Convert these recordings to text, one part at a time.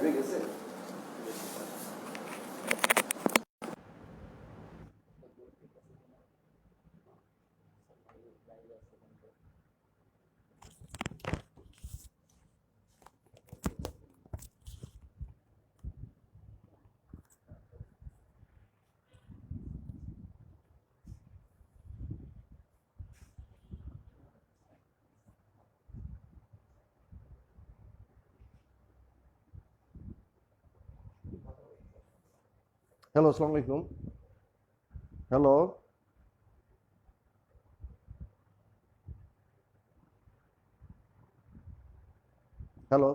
লাইভে গেছে? হ্যালো, আসসালামু আলাইকুম। Hello, hello.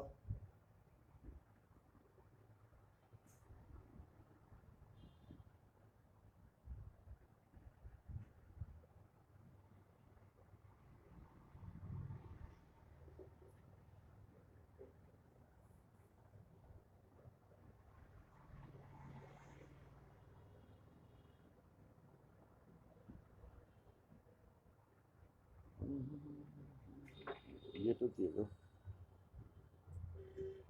এটা দিয়ে দাও।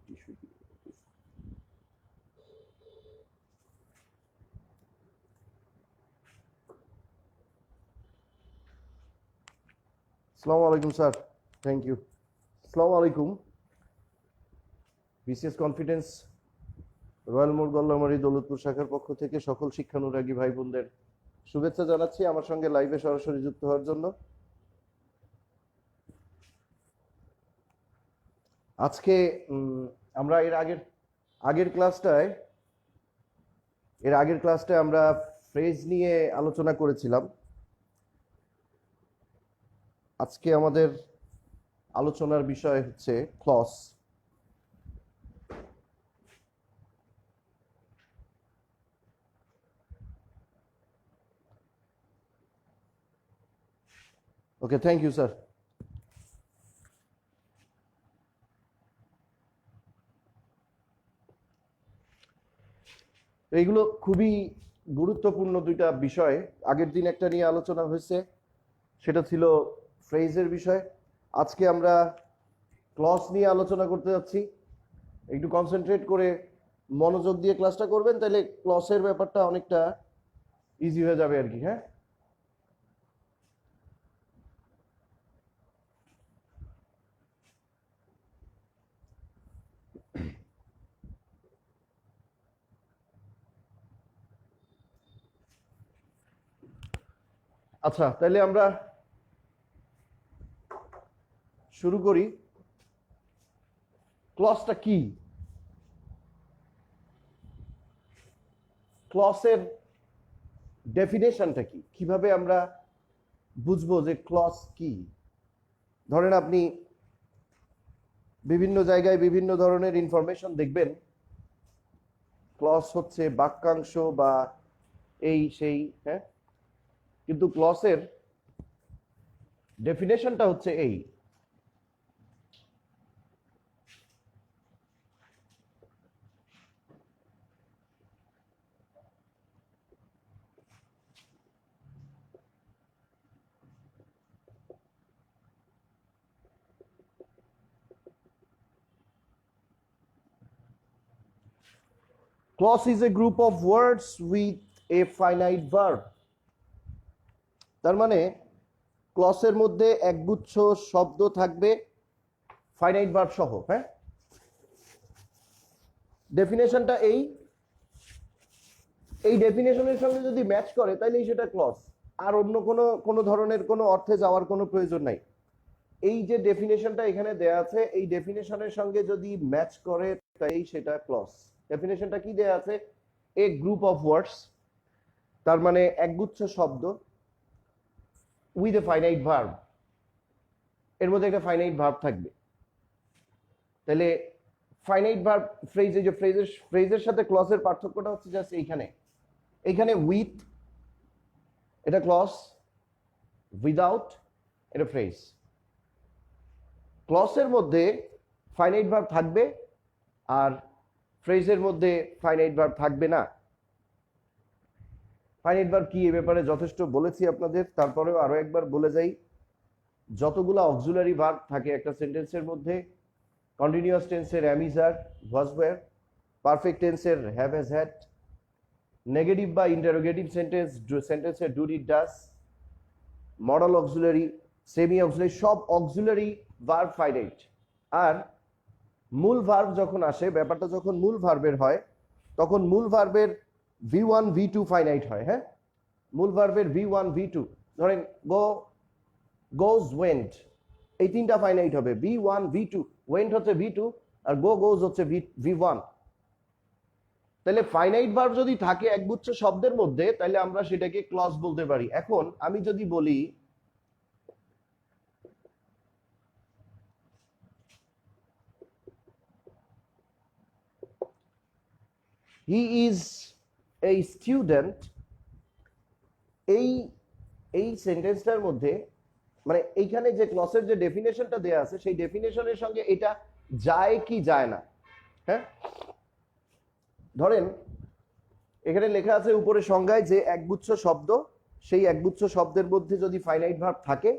টিস্যু দিয়ে দাও, টিস্যু। আসসালামু আলাইকুম স্যার, থ্যাংক ইউ। আসসালামু আলাইকুম। বিসিএস কনফিডেন্স রয়্যাল মোড় গল্লামারী দৌলতপুর শাখার পক্ষ থেকে সকল শিক্ষানুরাগী ভাই বোনদের শুভেচ্ছা জানাচ্ছি আমার সঙ্গে লাইভে সরাসরি যুক্ত হওয়ার জন্য। আজকে আমরা আগের ক্লাসটায় আমরা ফ্রেজ নিয়ে আলোচনা করেছিলাম। আজকে আমাদের আলোচনার বিষয় হচ্ছে clause. Okay, thank you sir. এইগুলো খুবই গুরুত্বপূর্ণ দুইটা বিষয়। আগের দিন একটা নিয়ে আলোচনা হয়েছে, সেটা ছিল ফ্রেজের বিষয়। আজকে আমরা ক্লজ নিয়ে আলোচনা করতে যাচ্ছি। একটু কনসেন্ট্রেট করে মনোযোগ দিয়ে ক্লাসটা করবেন, তাহলে ক্লজের ব্যাপারটা অনেকটা ইজি হয়ে যাবে আর কি। হ্যাঁ, আচ্ছা, তাহলে আমরা শুরু করি। ক্লজটা কি? ক্লজের ডেফিনেশনটা কি? কিভাবে আমরা বুঝবো যে ক্লজ কি? ধরেন আপনি বিভিন্ন জায়গায় বিভিন্ন ধরনের ইনফরমেশন দেখবেন, ক্লজ হচ্ছে বাক্যাংশ বা এই সেই। হ্যাঁ, কিন্তু ক্লজের ডেফিনেশনটা হচ্ছে এই। Clause is a group of words with a finite verb. তার মানে ক্লজের মধ্যে একগুচ্ছ শব্দ থাকবে ফাইনাইট ভার্ব সহ। হ্যাঁ, ডেফিনেশনটা এই ডেফিনেশনের সঙ্গে যদি ম্যাচ করে তাহলেই সেটা ক্লজ। আর অন্য কোনো ধরনের কোনো অর্থে যাওয়ার কোনো প্রয়োজন নাই। এই যে ডেফিনেশনটা এখানে দেয়া আছে, এই ডেফিনেশনের সঙ্গে যদি ম্যাচ করে তাই সেটা ক্লজ। ডেফিনেশনটা কি দেয়া আছে? এ গ্রুপ অফ ওয়ার্ডস, তার মানে একগুচ্ছ শব্দ, উইথ এ ফাইনাইট ভার্ব, এর মধ্যে একটা ফাইনাইট ভার্ব থাকবে। তাহলে ফাইনাইট ভার্ব ফ্রেজ, এই যে ফ্রেজের সাথে ক্লজের পার্থক্যটা হচ্ছে জাস্ট এইখানে উইথ এটা ক্লজ, উইদাউট এটা ফ্রেজ। ক্লজের মধ্যে ফাইনাইট ভার্ব থাকবে আর ফ্রেজের মধ্যে ফাইনাইট ভার্ব থাকবে না। ফাইনাইট ভার্ব কি, এ ব্যাপারে যথেষ্ট বলেছি আপনাদের, তারপরেও আরো একবার বলে যাই। যতগুলো অক্সিলারি ভার্ব থাকে একটা সেন্টেন্সের মধ্যে, কন্টিনিউয়াস টেন্সের am, is, are, was, were, perfect টেন্সের হ্যাভ হ্যাজ হ্যাড, নেগেটিভ বা ইন্টারোগেটিভ সেন্টেন্সের do did does, modal auxiliary, semi auxiliary, সব অক্সিলারি ভার্ব ফাইনাইট। আর মূল ভার্ব যখন আসে, ব্যাপারটা যখন মূল ভার্বের হয় তখন মূল ভার্বের V1 V2 ফাইনাইট হয়। হ্যাঁ, মূল ভার্বের V1 V2, ধরেন গো, গোজ, ওয়েন্ট, এই তিনটা ফাইনাইট হবে। V1 V2, ওয়েন্ট হচ্ছে V2 আর গো গোজ হচ্ছে V1। তাহলে ফাইনাইট ভার্ব যদি থাকে একগুচ্ছ শব্দের মধ্যে তাহলে আমরা সেটাকে ক্লজ বলতে পারি। এখন আমি যদি বলি হি ইজ এ স্টুডেন্ট, এই সেন্টেন্সটার মধ্যে মানে এইখানে যে ক্লসের যে ডেফিনেশনটা দেয়া আছে সেই ডেফিনেশনের সঙ্গে এটা যায় কি যায় না। হ্যাঁ, ধরেন এখানে লেখা আছে উপরে সংজ্ঞায় যে একগুচ্ছ শব্দ, সেই একগুচ্ছ শব্দের মধ্যে যদি ফাইনাইট ভার্ব থাকে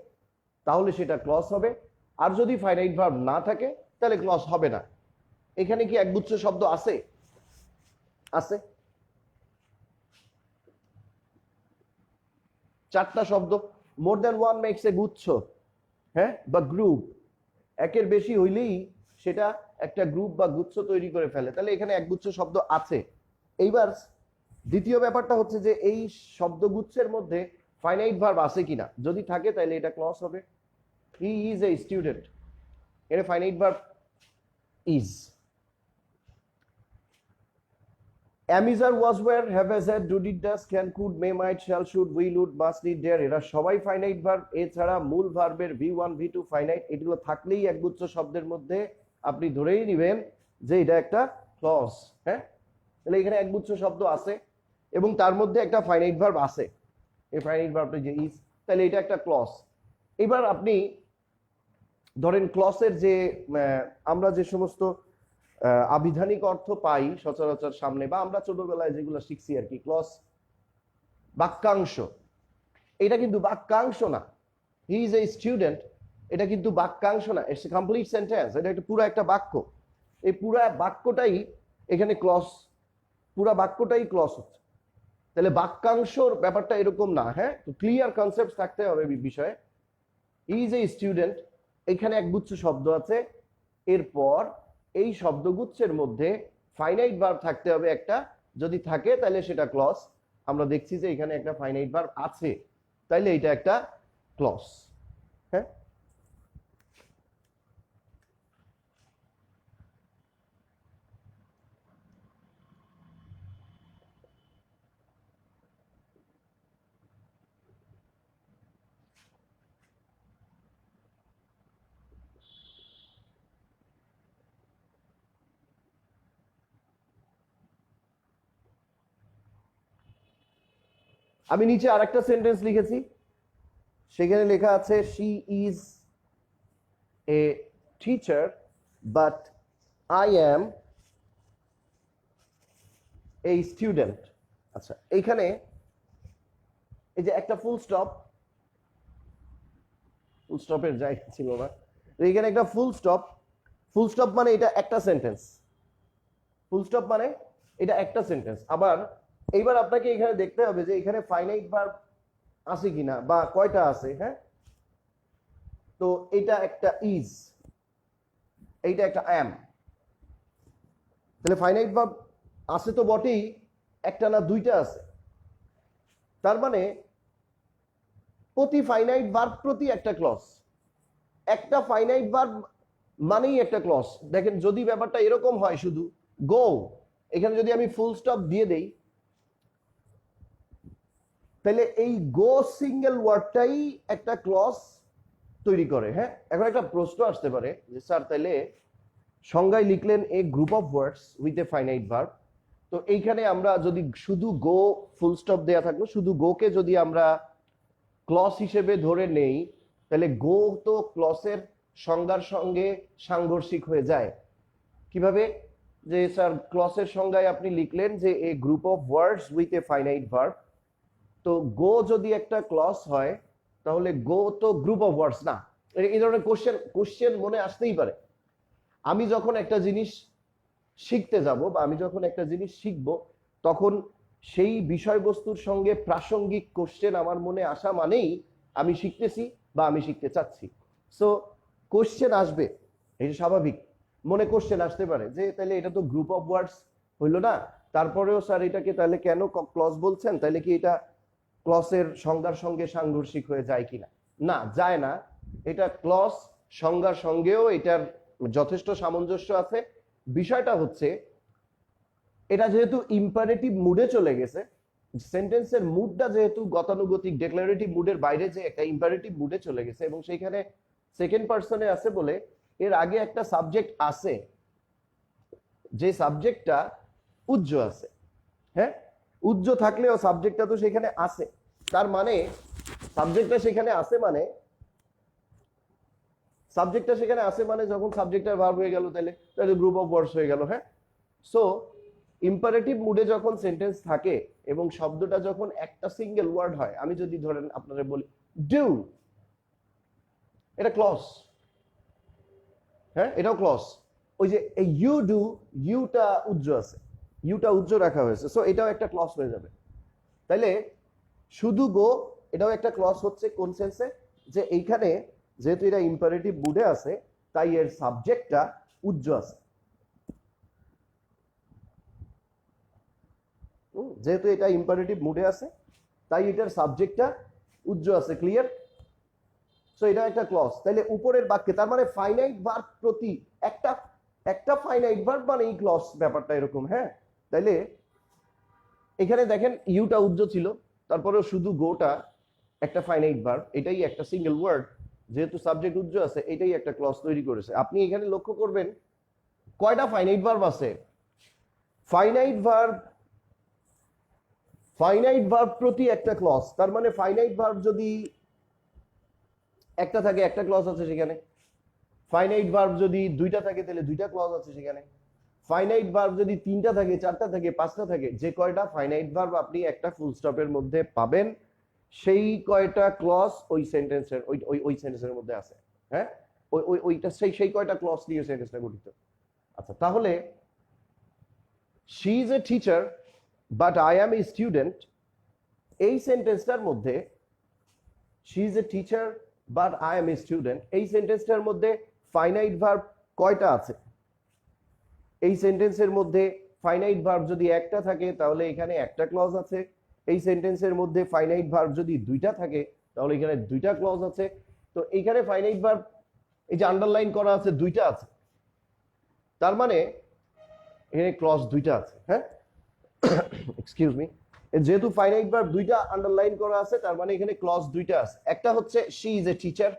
তাহলে সেটা ক্লজ হবে, আর যদি ফাইনাইট ভার্ব না থাকে তাহলে ক্লজ হবে না। এখানে কি একগুচ্ছ শব্দ আছে? আছে, চারটা শব্দ। More than one makes a গুচ্ছ, হ্যাঁ, বা গ্রুপ। একের বেশি হইলেই সেটা একটা গ্রুপ বা গুচ্ছ তৈরি করে ফেলে, তাহলে এখানে একগুচ্ছ শব্দ আছে। এইবার দ্বিতীয় ব্যাপারটা হচ্ছে যে এই শব্দগুচ্ছের মধ্যে ফাইনাইট ভার্ব আছে কিনা, যদি থাকে তাহলে এটা ক্লজ হবে। হি ইজ এ স্টুডেন্ট, এটা finite verb is. am is are was were have has had do did does can could may might shall should will would must need dare এরা সবাই ফাইনাইট ভার্ব। এছাড়া মূল ভার্বের V1 V2 finite, এগুলো থাকলেই একগুচ্ছ শব্দের মধ্যে আপনি ধরেই নেবেন যে এটা একটা ক্লজ। হ্যাঁ, তাহলে এখানে একগুচ্ছ শব্দ আছে এবং তার মধ্যে একটা ফাইনাইট ভার্ব আছে, এই ফাইনাইট ভার্বটা যে ইজ, তাহলে এটা একটা ক্লজ। এবার আপনি ধরেন ক্লজের যে আমরা যে সমস্ত আবিধানিক অর্থ পাই সচরাচর সামনে, বা আমরা ছোটবেলায় যেগুলো শিখছি আর কি, ক্লজ বাক্যাংশ। এটা কিন্তু বাক্যাংশ না। হি ইজ এ স্টুডেন্ট, এটা কিন্তু বাক্যাংশ না, ইটস এ কমপ্লিট সেন্টেন্স, এটা একটা পুরো একটা বাক্য। এই পুরা বাক্যটাই এখানে ক্লজ, পুরা বাক্যটাই ক্লজ হচ্ছে। তাহলে বাক্যাংশর ব্যাপারটা এরকম না। হ্যাঁ, তো ক্লিয়ার কনসেপ্ট থাকতে হবে বিষয়ে। হি ইজ এ স্টুডেন্ট, এখানে একগুচ্ছ শব্দ আছে, এরপর এই শব্দগুচ্ছের মধ্যে ফাইনাইট ভার্ব থাকতে হবে একটা, যদি থাকে তাহলে সেটা ক্লজ। আমরা দেখছি যে এখানে একটা ফাইনাইট ভার্ব আছে, তাইলে এটা একটা ক্লজ। হ্যাঁ, আমি নিচে আরেকটা সেন্টেন্স লিখেছি, সেখানে লেখা আছে she is a teacher but I am a student. আচ্ছা, এইখানে এই যে একটা ফুল স্টপ, ফুল স্টপের জায়গা ছিল না, এইখানে একটা ফুল স্টপ। ফুল স্টপ মানে এটা একটা সেন্টেন্স, ফুল স্টপ মানে এটা একটা সেন্টেন্স। আবার এইবার আপনাকে এখানে দেখতে হবে যে এখানে ফাইনাইট ভার্ব আছে কিনা বা কয়টা আছে। হ্যাঁ, তো এটা একটা ইজ, এইটা একটা অ্যাম, তাহলে ফাইনাইট ভার্ব আছে তো বটেই, একটা না দুইটা আছে। তার মানে প্রতি ফাইনাইট ভার্ব প্রতি একটা ক্লজ, একটা ফাইনাইট ভার্ব মানেই একটা ক্লজ। দেখেন যদি ব্যাপারটা এরকম হয় শুধু গো, এখানে যদি আমি ফুল স্টপ দিয়ে দেই তাহলে এই গো সিঙ্গেল ওয়ার্ডটাই একটা ক্লজ তৈরি করে। হ্যাঁ, এখন একটা প্রশ্ন আসতে পারে যে স্যার তাহলে সংজ্ঞায় লিখলেন a group of words with a finite verb, তো এইখানে আমরা যদি শুধু গো ফুল স্টপ দেয়া থাকলো, শুধু গোকে যদি আমরা ক্লজ হিসেবে ধরে নেই তাহলে গো তো ক্লজের সংজ্ঞার সঙ্গে সাংঘর্ষিক হয়ে যায়। কিভাবে? যে স্যার ক্লজের সংজ্ঞায় আপনি লিখলেন যে a group of words with a finite verb, তো গো যদি একটা ক্লজ হয় তাহলে গো তো গ্রুপ অফ ওয়ার্ডস না। এই ধরনের কোশ্চেন মনে আসতেই পারে। আমি যখন একটা জিনিস শিখতে যাব বা আমি যখন একটা জিনিস শিখব, তখন সেই বিষয়বস্তুর সঙ্গে প্রাসঙ্গিক কোশ্চেন আমার মনে আসা মানেই আমি শিখতেছি বা আমি শিখতে চাচ্ছি। সো কোশ্চেন আসবে, এটা স্বাভাবিক। মনে কোশ্চেন আসতে পারে যে তাহলে এটা তো গ্রুপ অফ ওয়ার্ডস হইলো না, তারপরেও স্যার এটাকে তাহলে কেন ক্লজ বলছেন, তাহলে কি এটা ক্লসের সংজ্ঞার সঙ্গে সাংঘর্ষিক হয়ে যায় কিনা? না, যায় না। এটা ক্লজ সংজ্ঞার সঙ্গেও এটার যথেষ্ট সামঞ্জস্য আছে। বিষয়টা হচ্ছে এটা যেহেতু ইম্পারেটিভ মুডে চলে গেছে, সেন্টেন্সের মুডটা যেহেতু গতানুগতিক ডেক্লারেটিভ মুডের বাইরে যে একটা ইম্পারেটিভ মুডে চলে গেছে এবং সেইখানে সেকেন্ড পার্সনে আছে বলে এর আগে একটা সাবজেক্ট আছে, যে সাবজেক্টটা উজ্জ আছে। হ্যাঁ, উজ্জ থাকলেও সাবজেক্টটা তো সেখানে আছে, তার মানে সাবজেক্টটা সেখানে আছে মানে যখন সাবজেক্টটার ভার্ব হয়ে গেল তাহলে গ্রুপ অফ ওয়ার্ডস হয়ে গেল। হ্যাঁ, সো ইম্পারেটিভ মুডে যখন সেন্টেন্স থাকে এবং শব্দটা যখন একটা সিঙ্গেল ওয়ার্ড হয়, আমি যদি ধরেন আপনারা বলি ডু, এটা ক্লজ। হ্যাঁ, এটাও ক্লজ। ওই যে ইউ ডু, ইউটা উজ্জ আছে, ইউটা উজ্জ রাখা হয়েছে, সো এটাও একটা ক্লজ হয়ে যাবে। তাইলে শুধু গো এটাও একটা ক্লজ হচ্ছে কোন সেন্সে, যে এইখানে যেহেতু এটা ইম্পারেটিভ মুডে আছে তাই এর সাবজেক্টটা উজ্জ আছে। যেহেতু এটা ইম্পারেটিভ মুডে আছে তাই এটার সাবজেক্টটা উজ্জ আছে। ক্লিয়ার? সো এটা একটা ক্লজ। তাহলে উপরের বাক্যে তার মানে ফাইনাইট ভার্ব প্রতি একটা ফাইনাইট ভার্ব মানে এই ক্লজ, ব্যাপারটা এরকম। হ্যাঁ, তাইলে এখানে দেখেন ইউটা উজ্জ ছিল, তারপরেও শুধু গোটা একটা ফাইনাইট ভার্ব, এটাই একটা সিঙ্গেল ওয়ার্ড, যেহেতু সাবজেক্ট উজ্জ আছে এটাই একটা ক্লজ তৈরি করেছে। আপনি এখানে লক্ষ্য করবেন কয়টা ফাইনাইট ভার্ব আছে। ফাইনাইট ভার্ব প্রতি একটা ক্লজ, তার মানে ফাইনাইট ভার্ব যদি একটা থাকে একটা ক্লজ আছে সেখানে। ফাইনাইট ভার্ব যদি দুইটা থাকে তাহলে দুইটা ক্লজ আছে সেখানে। ফাইনাইট ভার্ব যদি তিনটা থাকে, চারটা থাকে, পাঁচটা থাকে, যে কয়টা ফাইনাইট ভার্ব আপনি একটা ফুল স্টপের মধ্যে পাবেন সেই কয়টা ক্লজ ওই সেন্টেন্সের ওই সেন্টেন্সের মধ্যে আছে। হ্যাঁ, ওইটা সেই কয়টা ক্লজ নিয়ে সেন্টেন্সটা গঠিত। আচ্ছা, তাহলে she is a teacher but I am a student, এই সেন্টেন্সটার মধ্যে she is a teacher but I am a student, এই সেন্টেন্সটার মধ্যে ফাইনাইট ভার্ব কয়টা আছে? এই সেন্টেন্সের মধ্যে ফাইনাইট ভার্ব যদি একটা থাকে তাহলে এখানে একটা ক্লজ আছে। এই সেন্টেন্সের মধ্যে ফাইনাইট ভার্ব যদি দুইটা থাকে তাহলে এখানে দুইটা ক্লজ আছে। তো এইখানে ফাইনাইট ভার্ব এই যে আন্ডারলাইন করা আছে দুইটা আছে, তার মানে এখানে ক্লজ দুইটা আছে। হ্যাঁ, এক্সকিউজ মি, যেহেতু ফাইনাইট ভার্ব দুইটা আন্ডারলাইন করা আছে তার মানে এখানে ক্লজ দুইটা আছে। একটা হচ্ছে শি ইজ এ টিচার,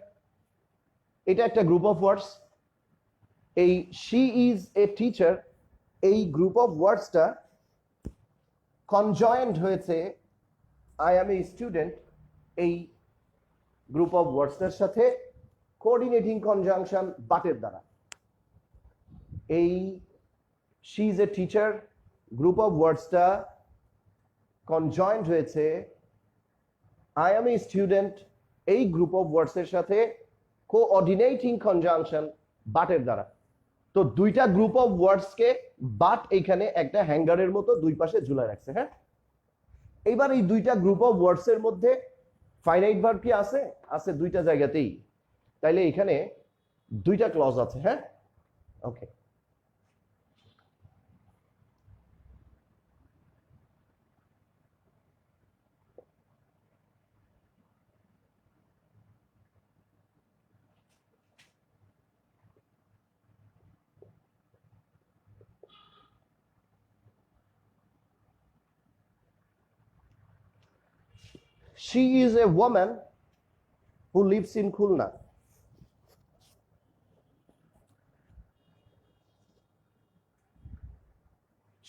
এটা একটা গ্রুপ অফ ওয়ার্ডস। এই শি ইজ এ টিচার এই গ্রুপ অফ ওয়ার্ডসটা কনজয়েন্ট হয়েছে আই অ্যাম এ স্টুডেন্ট এই গ্রুপ অফ ওয়ার্ডসের সাথে কোঅর্ডিনেটিং কনজাংশন বাটের দ্বারা। এই she is a teacher group of ওয়ার্ডসটা কনজয়েন্ট হয়েছে আই অ্যাম এ স্টুডেন্ট এই গ্রুপ অফ ওয়ার্ডসের সাথে কোঅর্ডিনেটিং কনজাংশন বাটের দ্বারা। তো দুইটা গ্রুপ অফ ওয়ার্ডসকে বাট এইখানে একটা হ্যাঙ্গারের মতো দুই পাশে ঝুলায় রাখছে। হ্যাঁ, এইবার এই দুইটা গ্রুপ অফ ওয়ার্ডস এর মধ্যে ফাইনাইট ভার্ব কি আছে? আছে দুইটা জায়গাতেই, তাইলে এখানে দুইটা ক্লজ আছে। হ্যাঁ, ওকে। She is a woman who lives in Khulna.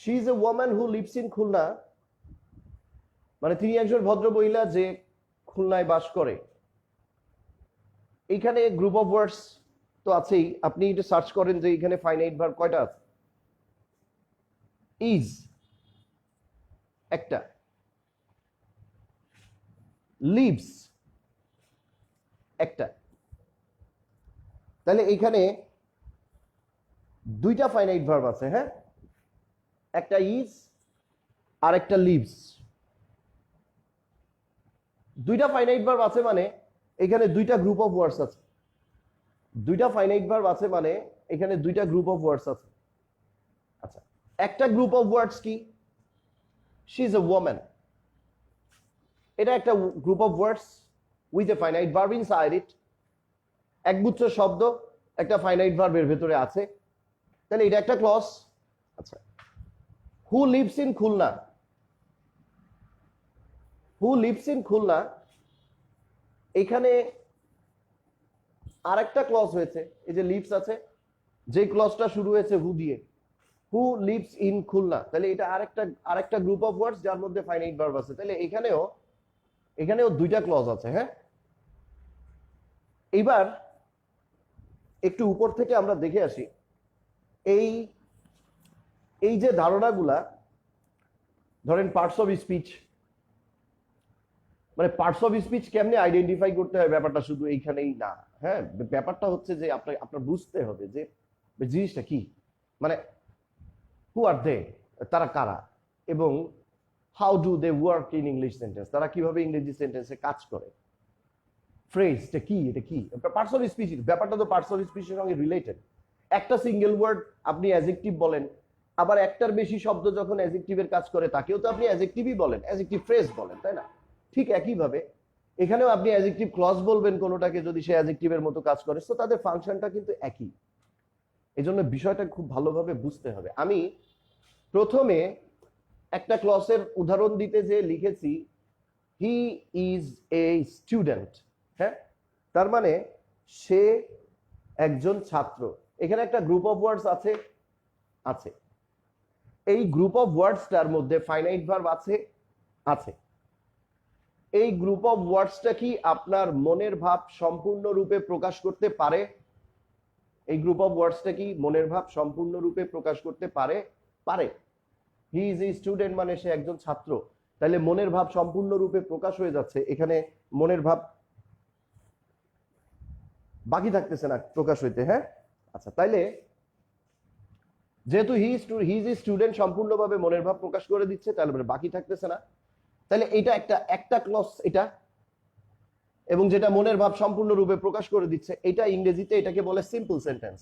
She is a woman who lives in Khulna, মানে তিনি একজন ভদ্র মহিলা যে খুলনায় বাস করে। এখানে গ্রুপ অফ ওয়ার্ডস তো আছেই, আপনি এটা সার্চ করেন যে এখানে ফাইনাইট ভার্ব কয়টা আছে। ইজ একটা, লিভস একটা, তাহলে এখানে দুইটা ফাইনাইট ভার্ব আছে। হ্যাঁ, একটা ইজ আর একটা লিভস। দুইটা ফাইনাইট ভার্ব আছে মানে এখানে দুইটা গ্রুপ অফ ওয়ার্ডস আছে। দুইটা ফাইনাইট ভার্ব আছে মানে এখানে দুইটা গ্রুপ অফ ওয়ার্ডস আছে। আচ্ছা, একটা গ্রুপ অফ ওয়ার্ডস কি? She is a woman. এটা একটা গ্রুপ of words with a finite verb inside ইট। একগুচ্ছ শব্দ একটা ফাইনাইট ভার্বের ভেতরে আছে, তাহলে এটা একটা ক্লজ। আচ্ছা, who lives in Khulna. Who lives in Khulna, এখানে আরেকটা ক্লজ হয়েছে। এই যে লিভস আছে, যে ক্লজটা শুরু হয়েছে হু দিয়ে, হু লিভস ইন খুলনা, তাহলে এটা আরেকটা গ্রুপ অফ ওয়ার্ডস যার মধ্যে ফাইনাইট ভার্ব আছে। তাহলে এখানেও দুইটা ক্লজ আছে। হ্যাঁ, এইবার একটু উপর থেকে আমরা দেখে আসি এই যে ধারণাগুলা, ধরেন পার্টস অফ স্পিচ, মানে পার্টস অফ স্পিচ কেমনে আইডেন্টিফাই করতে হয় ব্যাপারটা শুধু এইখানেই না। হ্যাঁ, ব্যাপারটা হচ্ছে যে আপনার বুঝতে হবে যে জিনিসটা কি, মানে হু আর দে, তারা কারা, এবং how do they work in English sentence, তারা কিভাবে ইংরেজি সেন্টেন্সে কাজ করে। ফ্রেজটা কি, এটা কি, পার্টস অফ স্পিচ। ব্যাপারটা তো পার্টস অফ স্পিচের সঙ্গে রিলেটেড। একটা সিঙ্গেল ওয়ার্ড আপনি অ্যাডজেক্টিভ বলেন, আবার একটার বেশি শব্দ যখন অ্যাডজেক্টিভের কাজ করে তাকেও তো আপনি অ্যাডজেক্টিভই বলেন, অ্যাডজেক্টিভ ফ্রেজ বলেন, তাই না? ঠিক একইভাবে এখানেও আপনি অ্যাডজেক্টিভ ক্লজ বলবেন কোনোটাকে যদি সে অ্যাডজেক্টিভের মতো কাজ করে। সো তাদের ফাংশনটা কিন্তু একই। এজন্য বিষয়টা খুব ভালোভাবে বুঝতে হবে। আমি প্রথমে একটা ক্লজের উদাহরণ দিতে যে লিখেছি হি ইজ এ স্টুডেন্ট। হ্যাঁ, তার মানে সে একজন ছাত্র। এখানে একটা গ্রুপ অফ ওয়ার্ডস আছে। এই গ্রুপ অফ ওয়ার্ডসটার মধ্যে ফাইনাইট ভার্ব আছে। এই গ্রুপ অফ ওয়ার্ডসটা কি আপনার মনের ভাব সম্পূর্ণরূপে প্রকাশ করতে পারে? এই গ্রুপ অফ ওয়ার্ডসটা কি মনের ভাব সম্পূর্ণরূপে প্রকাশ করতে পারে? হি ইজ এ স্টুডেন্ট মানে সে একজন ছাত্র, তাহলে মনের ভাব সম্পূর্ণরূপে প্রকাশ হয়ে যাচ্ছে। এখানে মনের ভাব বাকি থাকতেছে না প্রকাশ হইতে। হ্যাঁ, আচ্ছা, তাইলে যেহেতু হি ইজ এ স্টুডেন্ট সম্পূর্ণভাবে মনের ভাব প্রকাশ করে দিচ্ছে, তাহলে বাকি থাকতেছে না। তাহলে এটা একটা ক্লজ এটা, এবং যেটা মনের ভাব সম্পূর্ণরূপে প্রকাশ করে দিচ্ছে, এটা ইংরেজিতে এটাকে বলে সিম্পল সেন্টেন্স।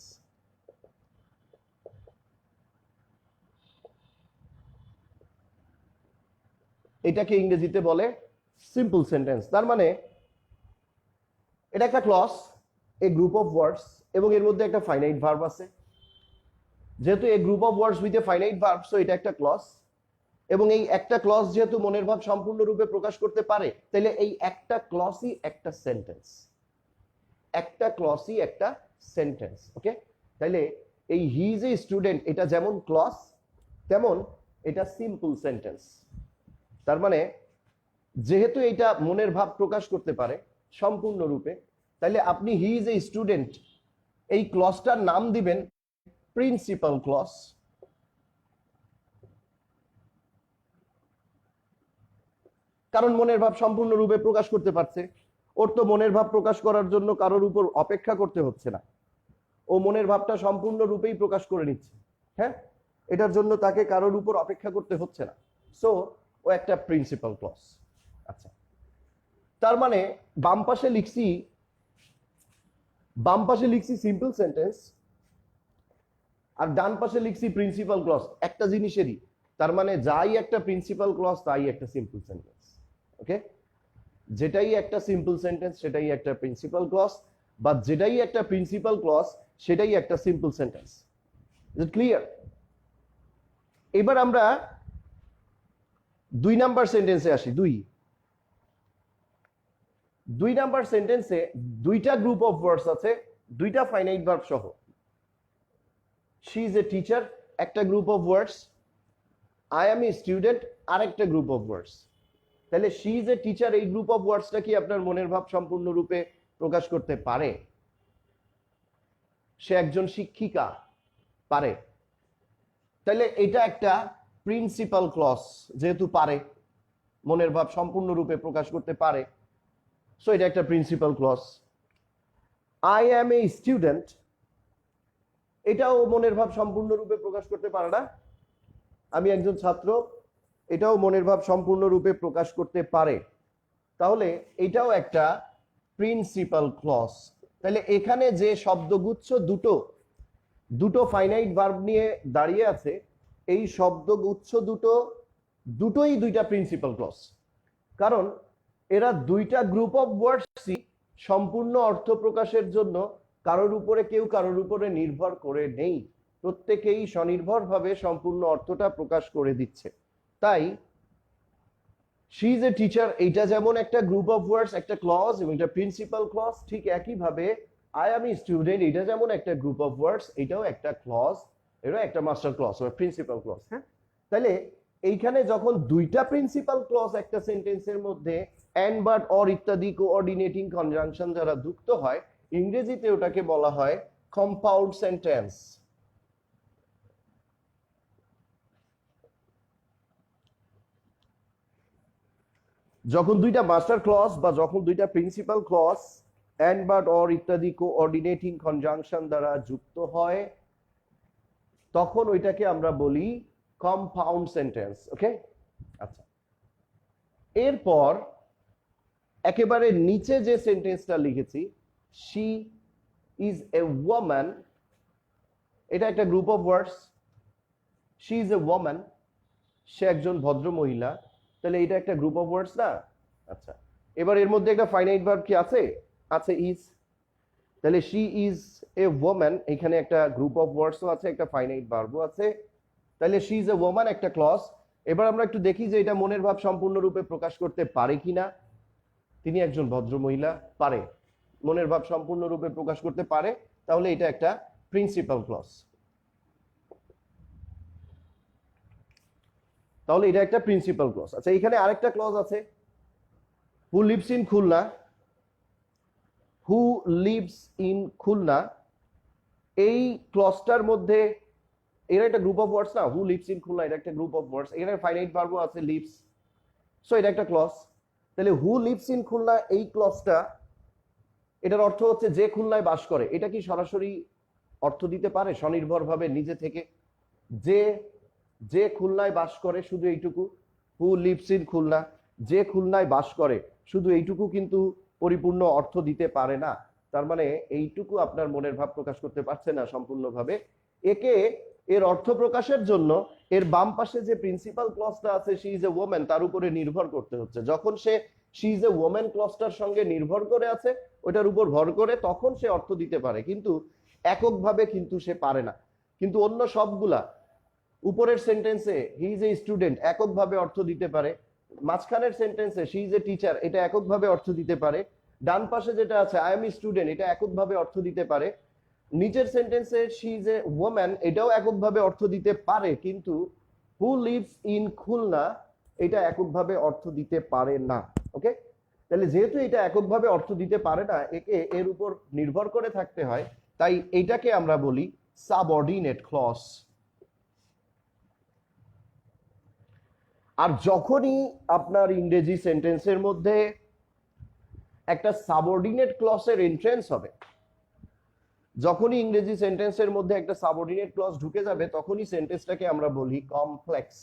এটাকে ইংরেজিতে বলে সিম্পল সেন্টেন্স। তার মানে এটা একটা clause, a group of words, এবং এর মধ্যে একটা ফাইনাইট ভার্ব আছে। যেহেতু a group of words with a finite verb, so এটা একটা ক্লজ। এবং এই একটা ক্লজ যেহেতু মনের ভাব সম্পূর্ণরূপে প্রকাশ করতে পারে, তাহলে এই একটা ক্লজই একটা সেন্টেন্স। একটা ক্লজই একটা সেন্টেন্স। ওকে, তাহলে এই হি ইজ এ স্টুডেন্ট এটা যেমন ক্লজ, তেমন এটা সিম্পল সেন্টেন্স। তার মানে যেহেতু এটা মনের ভাব প্রকাশ করতে পারে সম্পূর্ণরূপে, তাহলে আপনি হি ইজ এ স্টুডেন্ট এই ক্লজটার নাম দিবেন প্রিন্সিপাল ক্লজ। কারণ মনের ভাব সম্পূর্ণরূপে প্রকাশ করতে পারছে। ওর তো মনের ভাব প্রকাশ করার জন্য কারোর উপর অপেক্ষা করতে হচ্ছে না, ও মনের ভাবটা সম্পূর্ণরূপেই প্রকাশ করে নিচ্ছে। হ্যাঁ, এটার জন্য তাকে কারোর উপর অপেক্ষা করতে হচ্ছে না। সো ও একটা প্রিন্সিপাল ক্লজ। আচ্ছা, তার মানে বাম পাশে লিখছি সিম্পল সেন্টেন্স, আর ডান পাশে লিখছি প্রিন্সিপাল ক্লজ একটা জিনিসেরই। তার মানে যাই একটা প্রিন্সিপাল ক্লজ তাই একটা সিম্পল সেন্টেন্স। ওকে, যেটাই একটা সিম্পল সেন্টেন্স সেটাই একটা প্রিন্সিপাল ক্লজ, বা যেটাই একটা প্রিন্সিপাল ক্লজ সেটাই একটা simple sentence. Is it clear? এবার আমরা 2 নাম্বার সেন্টেন্সে আসি। 2 নাম্বার সেন্টেন্সে দুইটা গ্রুপ অফ ওয়ার্ডস আছে, দুইটা ফাইনাইট ভার্ব সহ। শি ইজ এ টিচার একটা গ্রুপ of words, I am a student আরেকটা গ্রুপ অফ ওয়ার্ডস। তাহলে শি ইজ এ টিচার এই গ্রুপ অফ ওয়ার্ডসটা কি আপনার মনের ভাব সম্পূর্ণরূপে প্রকাশ করতে পারে? সে একজন শিক্ষিকা, পারে। তাহলে এটা একটা প্রিন্সিপাল ক্লজ, যেহেতু পারে, মনের ভাব সম্পূর্ণরূপে প্রকাশ করতে পারে, সো এটা একটা principal clause. I am a student, এটাও মনের ভাব সম্পূর্ণরূপে প্রকাশ করতে পারে না, আমি একজন ছাত্র, এটাও মনের ভাব সম্পূর্ণরূপে প্রকাশ করতে পারে। তাহলে এটাও একটা প্রিন্সিপাল ক্লজ। তাহলে এখানে যে শব্দগুচ্ছ দুটো ফাইনাইট ভার্ব নিয়ে দাঁড়িয়ে আছে, এই শব্দগুচ্ছ দুটোই দুইটা প্রিন্সিপাল ক্লজ। কারণ এরা দুইটা গ্রুপ অফ ওয়ার্ডসই সম্পূর্ণ অর্থ প্রকাশের জন্য কারোর উপরে নির্ভর করে নেই, প্রত্যেকেই স্বনির্ভরভাবে সম্পূর্ণ অর্থটা প্রকাশ করে দিচ্ছে। তাই শি ইজ এ টিচার, এইটা যেমন একটা গ্রুপ অফ ওয়ার্ডস, একটা ক্লজ এবং এটা প্রিন্সিপাল ক্লজ, ঠিক একইভাবে আই এম এ স্টুডেন্ট, এটা যেমন একটা গ্রুপ অফ ওয়ার্ডস, এটাও একটা ক্লজ, এটা একটা মাস্টার ক্লজ বা প্রিন্সিপাল ক্লজ। হ্যাঁ, তাহলে এইখানে যখন দুইটা প্রিন্সিপাল ক্লজ একটা সেন্টেন্সের মধ্যে অ্যান্ড, বাট, অর ইত্যাদি কোঅর্ডিনেটিং কনজাংশন যারা যুক্ত হয়, ইংরেজিতে ওটাকে বলা হয় কম্পাউন্ড সেন্টেন্স। যখন দুইটা মাস্টার ক্লজ বা যখন দুইটা principal clause and, but, or ইত্যাদি কোঅর্ডিনেটিং কনজাংশন দ্বারা যুক্ত হয়, তখন ওইটাকে আমরা বলি কম্পাউন্ড সেন্টেন্স। ওকে, আচ্ছা। এরপর একেবারে নিচে যে সেন্টেন্সটা লিখেছি, শি ইজ এ ওয়াম্যান, এটা একটা গ্রুপ অফ ওয়ার্ডস। শি ইজ এ ওয়াম্যান, সে একজন ভদ্র মহিলা, তাহলে এটা একটা গ্রুপ অফ ওয়ার্ডস না? আচ্ছা, এবার এর মধ্যে একটা ফাইনাইট ভার্ব কি আছে? আছে, ইজ। তাহলে শি ইজ এ ওয়াম্যান, এখানে একটা গ্রুপ অফ ওয়ার্ডসও আছে, একটা ফাইনাইট ভার্বও আছে। তাহলে শি ইজ এ ওয়াম্যান একটা ক্লজ। এবার আমরা একটু দেখি যে এটা মনের ভাব সম্পূর্ণরূপে প্রকাশ করতে পারে কিনা। তিনি একজন ভদ্র মহিলা, পারে, মনের ভাব সম্পূর্ণরূপে প্রকাশ করতে পারে, তাহলে এটা একটা প্রিন্সিপাল ক্লজ। তাহলে এটা একটা প্রিন্সিপাল ক্লজ। আচ্ছা, এখানে আরেকটা ক্লজ আছে, who lives in Khulna. Who lives in Khulna, এই ক্লজটার মধ্যে এরা একটা গ্রুপ অফ ওয়ার্ডস না? হু লিভস ইন খুলনা, এটা একটা গ্রুপ অফ ওয়ার্ডস, এখানে ফাইনাইট ভার্বও আছে, লিভস, সো এটা একটা ক্লজ। তাহলে হু লিভস ইন খুলনা, এই ক্লজটা, এটার অর্থ হচ্ছে যে খুলনায় বাস করে। এটা কি সরাসরি অর্থ দিতে পারে স্বনির্ভরভাবে নিজে থেকে? যে খুলনায় বাস করে, শুধু এইটুকু, হু লিভস ইন খুলনা, যে খুলনায় বাস করে, শুধু এইটুকু কিন্তু পরিপূর্ণ অর্থ দিতে পারে না। তার মানে এইটুকু আপনার মনের ভাব প্রকাশ করতে পারছে না সম্পূর্ণভাবে। একে এর অর্থ প্রকাশের জন্য এর বাম পাশে যে প্রিন্সিপাল ক্লজটা আছে, শি ইজ এ ওম্যান, তার উপরে নির্ভর করতে হচ্ছে। যখন সে শি ইজ এ ওম্যান ক্লজটার সঙ্গে নির্ভর করে আছে, ওটার উপর ভর করে, তখন সে অর্থ দিতে পারে, কিন্তু এককভাবে কিন্তু সে পারে না। কিন্তু অন্য সবগুলা, উপরের সেন্টেন্সে হি ইজ এ স্টুডেন্ট এককভাবে অর্থ দিতে পারে, মাঝখানের সেন্টেন্সে শি ইজ এ টিচার এটা এককভাবে অর্থ দিতে পারে, ডান পাশে যেটা আছে আই এম স্টুডেন্ট এটা এককভাবে অর্থ দিতে পারে, নিচের সেন্টেন্সে শি ইজ এ ওম্যান এটাও এককভাবে অর্থ দিতে পারে, কিন্তু হু লিভস ইন খুলনা এটা এককভাবে অর্থ দিতে পারে না। ওকে, তাহলে যেহেতু এটা এককভাবে অর্থ দিতে পারে না, একে এর উপর নির্ভর করে থাকতে হয়, তাই এইটাকে আমরা বলি সাবঅর্ডিনেট ক্লজ। আর যখনই আপনার ইংরেজি সেন্টেন্সের মধ্যে একটা সাবঅর্ডিনেট ক্লজের এন্ট্রেন্স হবে, যখনই ইংরেজি সেন্টেন্সের মধ্যে একটা সাবঅর্ডিনেট ক্লজ ঢুকে যাবে, তখনই সেন্টেন্সটাকে আমরা বলি কমপ্লেক্স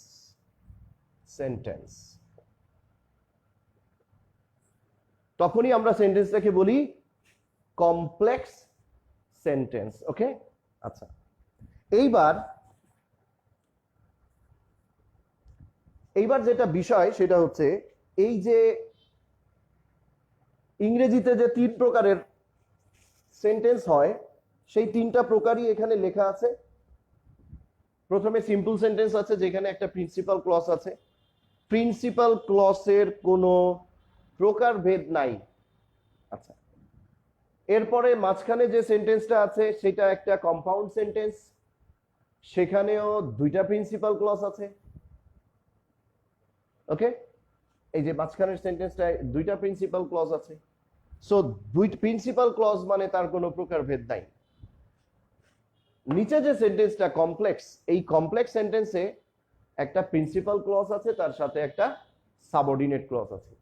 সেন্টেন্স। তখনই আমরা সেন্টেন্সটাকে বলি কমপ্লেক্স সেন্টেন্স। ওকে, আচ্ছা। এইবার যেটা বিষয় সেটা হচ্ছে এই যে ইংরেজিতে যে তিন প্রকারের সেন্টেন্স হয়, সেই তিনটা প্রকারই এখানে লেখা আছে। প্রথমে সিম্পল সেন্টেন্স আছে, যেখানে একটা প্রিন্সিপাল ক্লজ আছে, প্রিন্সিপাল ক্লজের কোনো প্রকারভেদ নাই। আচ্ছা, এরপরে মাঝখানে যে সেন্টেন্সটা আছে সেটা একটা কম্পাউন্ড সেন্টেন্স, সেখানেও দুইটা প্রিন্সিপাল ক্লজ আছে। ওকে, এই যে মাঝখানের সেন্টেন্সটায় দুইটা প্রিন্সিপাল ক্লজ আছে, সো দুই প্রিন্সিপাল ক্লজ মানে তার কোনো প্রকারভেদ নাই। নিচে যে সেন্টেন্সটা কমপ্লেক্স, এই কমপ্লেক্স সেন্টেন্সে একটা প্রিন্সিপাল ক্লজ আছে, তার সাথে একটা সাবঅর্ডিনেট ক্লজ আছে।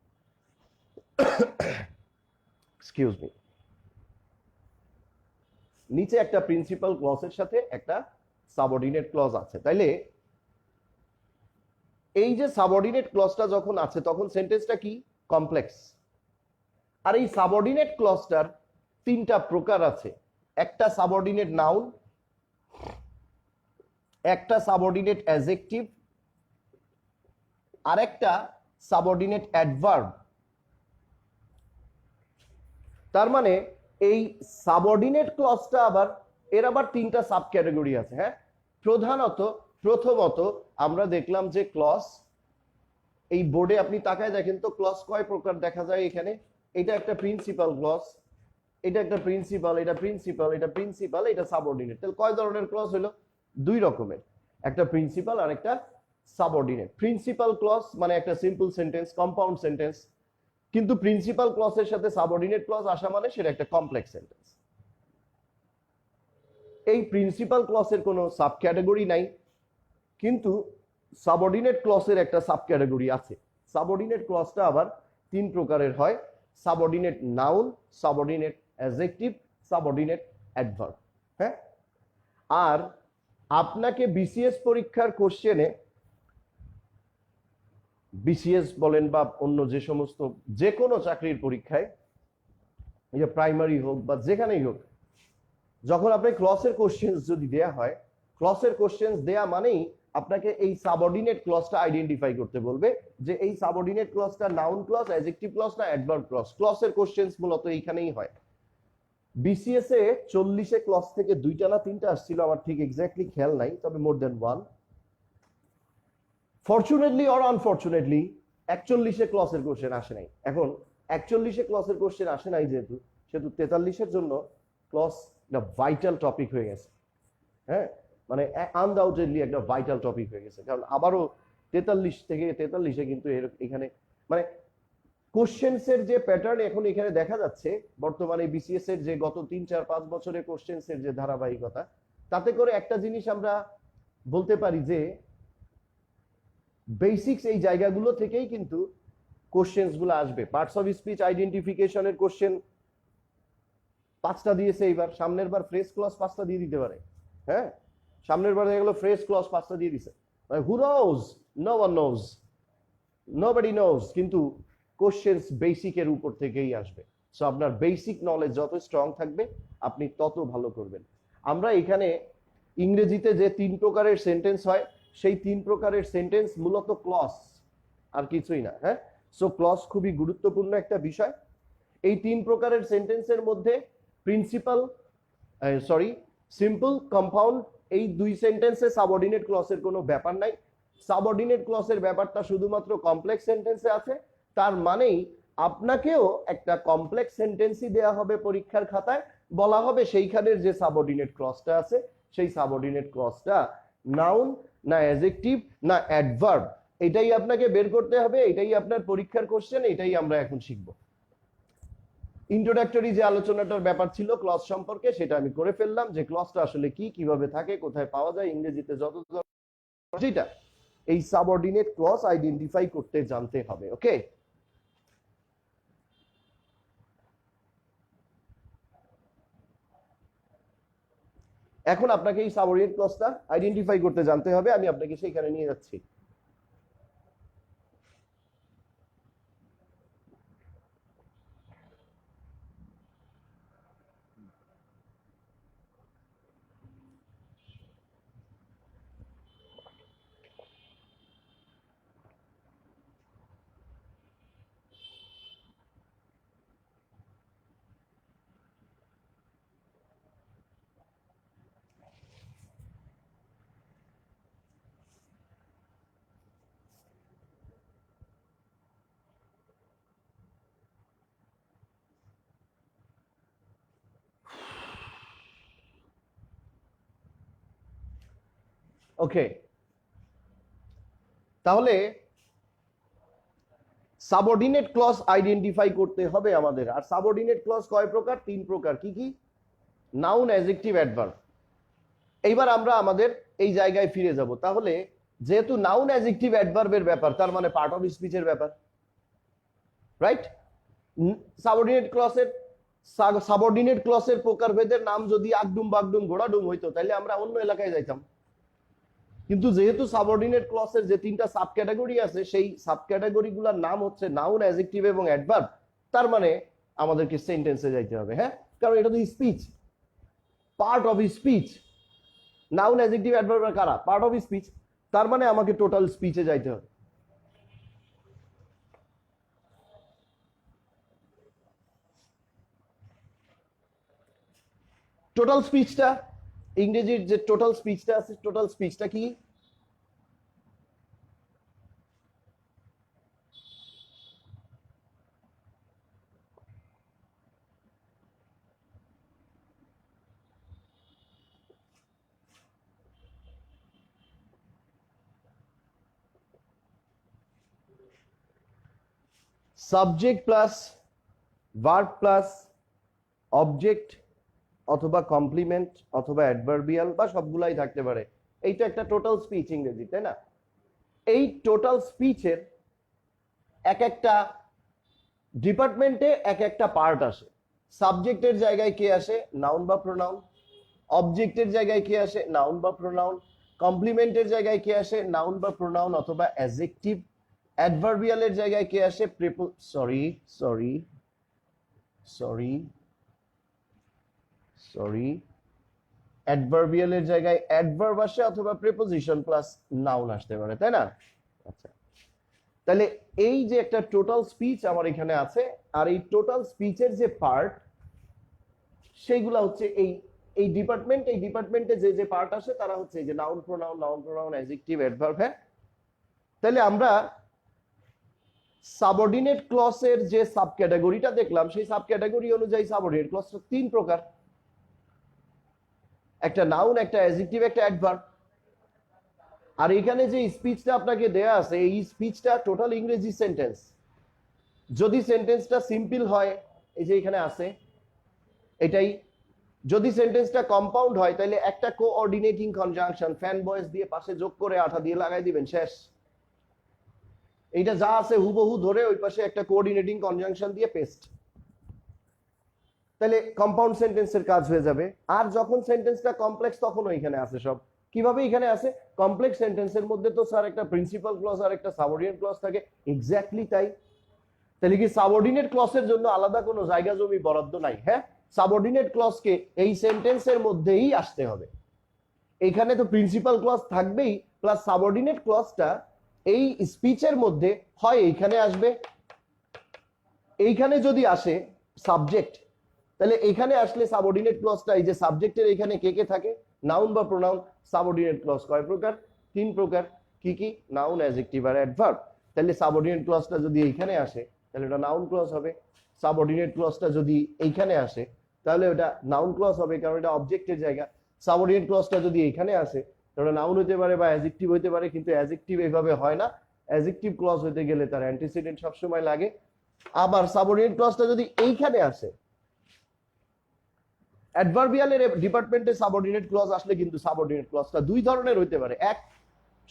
এক্সকিউজ মি, নিচে একটা প্রিন্সিপাল ক্লজের সাথে একটা সাবঅর্ডিনেট ক্লজ আছে। তাইলে এই যে সাবঅর্ডিনেট ক্লজটা যখন আছে তখন সেন্টেন্সটা কি কমপ্লেক্স। আর এই সাবঅর্ডিনেট ক্লজটার তিনটা প্রকার আছে, একটা সাবঅর্ডিনেট নাউন, একটা সাবঅর্ডিনেট অ্যাডজেক্টিভ, আর একটা সাবঅর্ডিনেট অ্যাডভার্ব। তার মানে এই সাবঅর্ডিনেট ক্লজটা আবার এর আবার তিনটা সাব ক্যাটাগরি আছে। হ্যাঁ, প্রথমত আমরা দেখলাম যে ক্লজ, এই বোর্ডে আপনি তাকায় দেখেন তো ক্লজ কয় প্রকার দেখা যায় এখানে। এটা একটা প্রিন্সিপাল ক্লজ, এটা একটা প্রিন্সিপাল, এটা প্রিন্সিপাল, এটা প্রিন্সিপাল, এটা সাবঅর্ডিনেট। তাহলে কয় ধরনের ক্লজ হলো? দুই রকমের, একটা প্রিন্সিপাল আর একটা সাবঅর্ডিনেট। প্রিন্সিপাল ক্লজ মানে একটা সিম্পল সেন্টেন্স, কম্পাউন্ড সেন্টেন্স, কিন্তু প্রিন্সিপাল ক্লজের সাথে সাবঅর্ডিনেট ক্লজ আসা মানে সেটা একটা কমপ্লেক্স সেন্টেন্স। এই প্রিন্সিপাল ক্লজের কোনো সাব ক্যাটাগরি নাই, কিন্তু সাবঅর্ডিনেট ক্লজের একটা সাব ক্যাটাগরি আছে। সাবঅর্ডিনেট ক্লজটা আবার তিন প্রকারের হয়, subordinate noun, subordinate adjective, subordinate adverb. হ্যাঁ, আর আপনাকে বিসিএস পরীক্ষার কোশ্চেনে, বিসিএস বলেন বা অন্য যে সমস্ত যে কোনো চাকরির পরীক্ষায়, যে প্রাইমারি হোক বা যেখানেই হোক, যখন আপনি ক্লজের কোশ্চেন যদি দেয়া হয়, ক্লজের কোশ্চেন দেয়া মানেই আপনাকে এই সাবঅর্ডিনেট ক্লজটা আইডেন্টিফাই করতে বলবে যে এই সাবঅর্ডিনেট ক্লজটা নাউন ক্লজ, অ্যাডজেক্টিভ ক্লজ না অ্যাডভার্ব ক্লজ। ক্লজের কোশ্চেন মূলত এইখানেই হয়। বিসিএস এ 40-এ ক্লজ থেকে দুইটা না তিনটা আসছিল, আমার ঠিক এক্স্যাক্টলি খেয়াল নাই, তবে more than one. Fortunately or unfortunately 41-এ ক্লজের কোশ্চেন আসে নাই। এখন 41-এ ক্লজের কোশ্চেন আসে নাই যেহেতু, সেহেতু 43-এর জন্য ক্লজ একটা ভাইটাল টপিক হয়ে গেছে। হ্যাঁ, মানে আনডাউটেডলি একটা ভাইটাল টপিক হয়ে গেছে, কারণ আবারও 43 থেকে 43-এ কিন্তু এখানে মানে কোশ্চেন্সের যে প্যাটার্ন এখন এখানে দেখা যাচ্ছে বর্তমানে বিসিএস এর যে গত 3-4-5 বছরের কোশ্চেন্সের যে ধারাবাহিকতা, তাতে করে একটা জিনিস আমরা বলতে পারি যে বেসিক্স এই জায়গাগুলো থেকেই কিন্তু কোশ্চেন্স গুলো আসবে। পার্টস অফ স্পিচ আইডেন্টিফিকেশনের কোশ্চেন 5টা দিয়েছে এইবার, সামনের বার ফ্রেজ ক্লজ 5টা দিয়ে দিতে পারে। হ্যাঁ, সামনের বার দেখা গেল ফ্রেজ ক্লজ 5টা দিয়ে দিছে। Who knows, no one knows, nobody knows, কিন্তু কোশ্চেন্স বেসিকের উপর থেকেই আসবে। সো আপনার বেসিক নলেজ যত স্ট্রং থাকবে আপনি তত ভালো করবেন। আমরা এখানে ইংরেজিতে যে 3 প্রকারের সেন্টেন্স হয়, সেই 3 প্রকারের সেন্টেন্স মূলত ক্লজ, আর কিছুই না। হ্যাঁ, সো ক্লজ খুবই গুরুত্বপূর্ণ একটা বিষয়। এই 3 প্রকারের সেন্টেন্সের মধ্যে প্রিন্সিপাল, সিম্পল, কম্পাউন্ড, এই দুই সেন্টেন্সে সাবঅর্ডিনেট ক্লজের কোনো ব্যাপার নাই। সাবঅর্ডিনেট ক্লজের ব্যাপারটা শুধুমাত্র কমপ্লেক্স সেন্টেন্সে আছে। তার মানেই আপনাকেও একটা কমপ্লেক্স সেন্টেন্সই দেয়া হবে পরীক্ষার খাতায়, বলা হবে সেইখানের যে সাবঅর্ডিনেট ক্লজটা আছে সেই সাবঅর্ডিনেট ক্লজটা নাউন না অ্যাডজেক্টিভ না অ্যাডভার্ব, এটাই আপনাকে বের করতে হবে। এটাই আপনার পরীক্ষার কোশ্চেন, এটাই আমরা এখন শিখব। ইন্ট্রোডাক্টরি যে আলোচনাটার ব্যাপার ছিল ক্লজ সম্পর্কে, সেটা আমি করে ফেললাম, যে ক্লজটা আসলে কি, কিভাবে থাকে, কোথায় পাওয়া যায়, ইংরেজিতে যত যেটা এই সাবঅর্ডিনেট ক্লজ আইডেন্টিফাই করতে জানতে হবে। ওকে, এখন আপনাকে এই সাবঅর্ডিনেট ক্লজটা আইডেন্টিফাই করতে জানতে হবে, আমি আপনাকে সেইখানে নিয়ে যাচ্ছি। ওকে, তাহলে সাবঅর্ডিনেট ক্লজ আইডেন্টিফাই করতে হবে আমাদের। আর সাবঅর্ডিনেট ক্লজ কয় প্রকার? 3 প্রকার। কি কি? Noun, adjective, adverb. এইবার আমরা আমাদের এই জায়গায় ফিরে যাব। তাহলে যেহেতু নাউন, অ্যাডজেক্টিভ, অ্যাডভার্বের ব্যাপার, তার মানে পার্ট অফ স্পিচের ব্যাপার, রাইট? সাবঅর্ডিনেট ক্লজের সাবঅর্ডিনেট ক্লজের প্রকারভেদের নাম যদি আগডুম বাগডুম ঘোড়াডুম হইতো, তাহলে আমরা অন্য এলাকায় যাইতাম। কিন্তু যেহেতু সাবঅর্ডিনেট ক্লসের যে তিনটা সাব ক্যাটাগরি আছে সেই সাব ক্যাটাগরিগুলোর নাম হচ্ছে নাউন, অ্যাডজেক্টিভ এবং অ্যাডভার্ব, তার মানে আমাদেরকে সেন্টেন্সে যাইতে হবে। হ্যাঁ, কারণ এটা তো speech, part of speech. Noun, adjective, adverb কারা? Part of speech. তার মানে আমাকে টোটাল স্পিচে যাইতে হবে। টোটাল স্পিচটা, ইংরেজির যে টোটাল স্পিচটা আছে, টোটাল স্পিচটা কি? Subject plus verb plus object অথবা কমপ্লিমেন্ট অথবা অ্যাডভার্বিয়াল বা সবগুলাই থাকতে পারে। এইটা একটা টোটাল স্পিচ ইংরেজি, তাই না? এই টোটাল স্পিচের এক একটা ডিপার্টমেন্টে এক একটা পার্ট আসে। সাবজেক্টের জায়গায় কে আসে? নাউন বা প্রোনাউন। অবজেক্টের জায়গায় কে আসে? নাউন বা প্রোনাউন। কমপ্লিমেন্টের জায়গায় কে আসে? নাউন বা প্রোনাউন অথবা অ্যাডজেক্টিভ। অ্যাডভার্বিয়ালের জায়গায় কে আসে? সরি অ্যাডভার্বিয়ালের জায়গায় অ্যাডভার্ব আসে অথবা প্রিপোজিশন প্লাস নাউন আসতে পারে, তাই না? আচ্ছা, তাহলে এই যে একটা টোটাল স্পিচ আমার এখানে আছে, আর এই টোটাল স্পিচের যে পার্ট সেইগুলা হচ্ছে এই এই ডিপার্টমেন্টে যে যে পার্ট আসে তারা হচ্ছে এই যে নাউন প্রোনাউন অ্যাডজেক্টিভ অ্যাডভার্ব। হ্যাঁ, তাহলে আমরা সাবঅর্ডিনেট ক্লসের যে সাব ক্যাটাগরিটা দেখলাম সেই সাব ক্যাটাগরি অনুযায়ী সাবঅর্ডিনেট ক্লস তিন প্রকার, একটা নাউন, একটা অ্যাডজেক্টিভ, একটা অ্যাডভার্ব। আর এখানে যে স্পিচটা আপনাকে দেয়া আছে এই স্পিচটা টোটাল ইংরেজি সেন্টেন্স। যদি সেন্টেন্সটা সিম্পল হয়, এই যে এখানে আছে এটাই। যদি সেন্টেন্সটা কম্পাউন্ড হয় তাহলে একটা কোঅর্ডিনেটিং কনজাংশন ফ্যান বয়েস দিয়ে পাশে যোগ করে আঠা দিয়ে লাগাই দিবেন, শেষ। এইটা যা আছে হুবহু ধরে ওই পাশে একটা কোঅর্ডিনেটিং কনজাংশন দিয়ে পেস্ট, তাহলে কম্পাউন্ড সেন্টেন্সের কাজ হয়ে যাবে। আর যখন সেন্টেন্সটা কমপ্লেক্স তখন ওইখানে আছে সব। কিভাবে এখানে আছে? কমপ্লেক্স সেন্টেন্সের মধ্যে তো স্যার একটা প্রিন্সিপাল ক্লজ আর একটা সাবঅর্ডিনেট ক্লজ থাকে। এক্স্যাক্টলি তাই। তাহলে কি সাবঅর্ডিনেট ক্লজের জন্য আলাদা কোনো জায়গা জমি বরাদ্দ নাই? হ্যাঁ, সাবঅর্ডিনেট ক্লজকে এই সেন্টেন্সের মধ্যেই আসতে হবে। এখানে তো প্রিন্সিপাল ক্লজ থাকবেই, প্লাস সাবঅর্ডিনেট ক্লজটা এই স্পিচের মধ্যে হয় এইখানে আসবে। এইখানে যদি আসে সাবজেক্ট, তাহলে এখানে আসলে সাবঅর্ডিনেট ক্লজটা এই যে সাবজেক্টের এখানে কে কে থাকে? নাউন বা প্রোনাউন। সাবঅর্ডিনেট ক্লজ কয় প্রকার? তিন প্রকার। কি কি? নাউন, অ্যাডজেক্টিভ আর অ্যাডভার্ব। তাহলে সাবঅর্ডিনেট ক্লজটা যদি এইখানে আসে তাহলে ওটা নাউন ক্লজ হবে। সাবঅর্ডিনেট ক্লজটা যদি এইখানে আসে তাহলে ওটা নাউন ক্লজ হবে, কারণ এটা অবজেক্টের জায়গা। সাবঅর্ডিনেট ক্লজটা যদি এখানে আসে তাহলে নাউন হতে পারে বা অ্যাডজেক্টিভ হতে পারে, কিন্তু অ্যাডজেক্টিভ এইভাবে হয় না। অ্যাডজেক্টিভ ক্লজ হতে গেলে তার অ্যান্টিসিডেন্ট সবসময় লাগে। আবার সাবঅর্ডিনেট ক্লজটা যদি এইখানে আসে, অ্যাডভার্বিয়ালের ডিপার্টমেন্টে সাবঅর্ডিনেট ক্লজ আসলে কিন্তু সাবঅর্ডিনেট ক্লজটা দুই ধরনের হতে পারে। এক,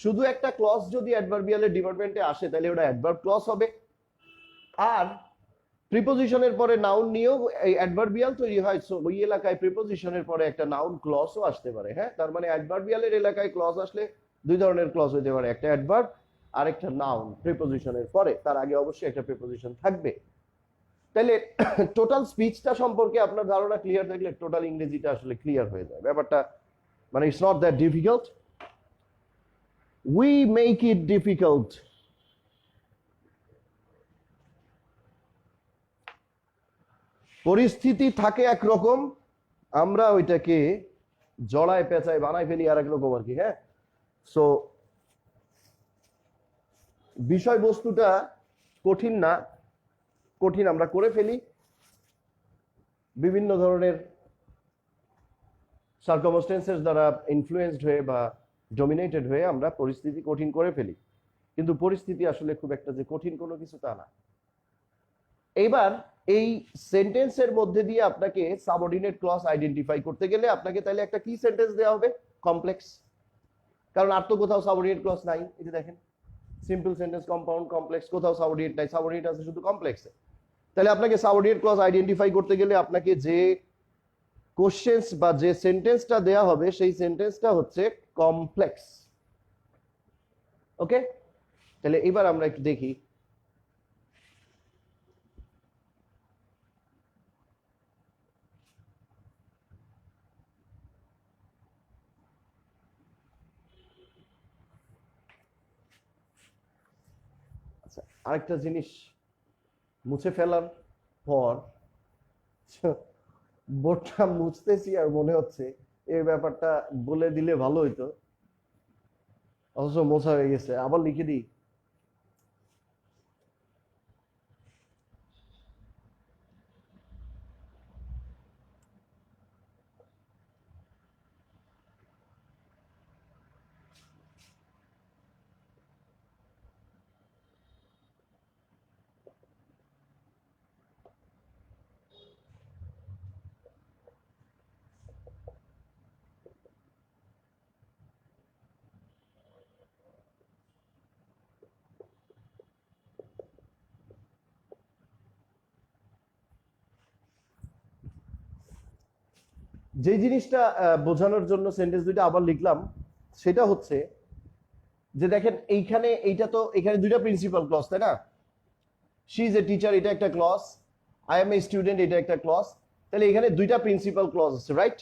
শুধু একটা ক্লজ যদি অ্যাডভার্বিয়ালের ডিপার্টমেন্টে আসে তাহলে ওটা অ্যাডভার্ব ক্লজ হবে। আর প্রিপোজিশনের পরে নাউন নিয়েও এই অ্যাডভার্বিয়াল তৈরি হয়, সো ওই এলাকায় প্রিপোজিশনের পরে একটা নাউন ক্লজও আসতে পারে। হ্যাঁ, তার মানে অ্যাডভার্বিয়ালের এলাকায় ক্লজ আসলে দুই ধরনের ক্লজ হতে পারে, একটা অ্যাডভার্ব আর একটা নাউন প্রিপোজিশনের পরে। তার আগে অবশ্যই একটা প্রিপোজিশন থাকবে। তাহলে টোটাল স্পিচটা সম্পর্কে আপনার ধারণা ক্লিয়ার থাকলে টোটাল ইংরেজিটা আসলে ক্লিয়ার হয়ে যায়। ব্যাপারটা মানে it's not that difficult, we make it difficult. পরিস্থিতি থাকে একরকম, আমরা ওইটাকে জড়ায় পেঁচায় বানাই ফেলি আর একরকম আর কি। হ্যাঁ, সো বিষয়বস্তুটা কঠিন না, কঠিন আমরা করে ফেলি বিভিন্ন ধরনের সার্কামস্টেন্সেস দ্বারা ইনফ্লুয়েন্সড হয়ে বা ডমিনেটেড হয়ে আমরা পরিস্থিতি কঠিন করে ফেলি, কিন্তু পরিস্থিতি আসলে খুব একটা যে কঠিন কোনো কিছু তা না। এইবার এই সেন্টেন্সের মধ্যে দিয়ে আপনাকে সাবঅর্ডিনেট ক্লজ আইডেন্টিফাই করতে গেলে আপনাকে তাহলে একটা কি সেন্টেন্স দেওয়া হবে? কমপ্লেক্স। কারণ আর তো কোথাও সাবঅর্ডিনেট ক্লজ নাই। এই যে দেখেন, সিম্পল সেন্টেন্স, কম্পাউন্ড, কমপ্লেক্স, কোথাও সাবঅর্ডিনেট নাই, সাবঅর্ডিনেট আছে শুধু কমপ্লেক্সে। তাহলে আপনাকে সাবঅর্ডিনেট ক্লজ আইডেন্টিফাই করতে গেলে আপনাকে যে কোশ্চেন্স বা যে সেন্টেন্সটা দেয়া হবে সেই সেন্টেন্সটা হচ্ছে কমপ্লেক্স। ওকে, তাহলে এবার আমরা একটু দেখি আচ্ছা আরেকটা জিনিস মুছে ফেলার পর বোর্ডটা মুছতেছি আর মনে হচ্ছে এই ব্যাপারটা বলে দিলে ভালো হইতো, অথচ মোছা হয়ে গেছে। আবার লিখে দিই। যে জিনিসটা বোঝানোর জন্য সেন্টেন্স দুইটা আবার লিখলাম সেটা হচ্ছে যে দেখেন এইখানে এইটা তো এখানে দুইটা প্রিন্সিপাল ক্লজ, তাই না? শি ইজ এ টিচার এটা একটা clause, I am a student এটা একটা ক্লজ। তাহলে এখানে দুইটা প্রিন্সিপাল ক্লজ আছে, রাইট?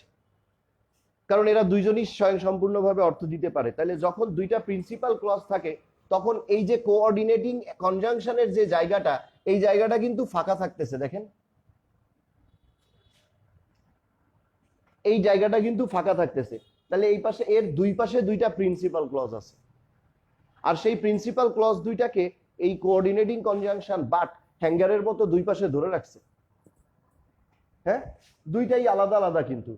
কারণ এরা দুইজনই স্বয়ংসম্পূর্ণভাবে অর্থ দিতে পারে। তাহলে যখন দুইটা প্রিন্সিপাল ক্লজ থাকে তখন এই যে কোঅর্ডিনেটিং কনজাংশনের যে জায়গাটা, এই জায়গাটা কিন্তু ফাঁকা থাকতেছে। দেখেন এই জায়গাটা কিন্তু ফাঁকা থাকতেছে। তাহলে এই পাশে এর দুই পাশে দুইটা প্রিন্সিপাল ক্লজ আছে, আর সেই প্রিন্সিপাল ক্লজ দুইটাকে এই কোঅর্ডিনেটিং কনজাংশন বাট হ্যাঙ্গারের মতো দুই পাশে ধরে রাখছে। হ্যাঁ, দুইটাই আলাদা আলাদা। কিন্তু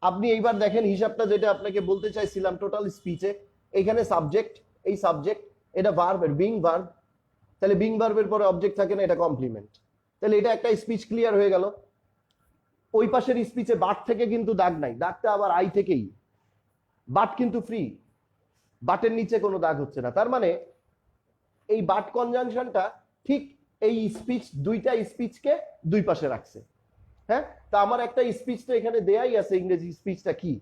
আপনি এইবার দেখেন হিসাবটা, যেটা আপনাকে বলতে চাইছিলাম টোটাল স্পিচে, এখানে সাবজেক্ট, এই সাবজেক্ট, এটা ভার্বের বিং ভার্ব। তাহলে বিং ভার্বের পরে অবজেক্ট থাকে না, এটা কমপ্লিমেন্ট। তাহলে এটা একটা স্পিচ ক্লিয়ার হয়ে গেল। ওই পাশের স্পিচে বাট থেকে কিন্তু দাগ নাই, দাগটা আবার আই থেকেই। বাট কিন্তু ফ্রি, বাটের নিচে কোনো দাগ হচ্ছে না। তার মানে এই বাট কনজাংশনটা ঠিক এই স্পিচ, দুইটা স্পিচকে দুই পাশে রাখছে। হ্যাঁ, তা আমার একটা স্পিচ তো এখানে দেয়াই আছে। ইংরেজি স্পিচটা কি,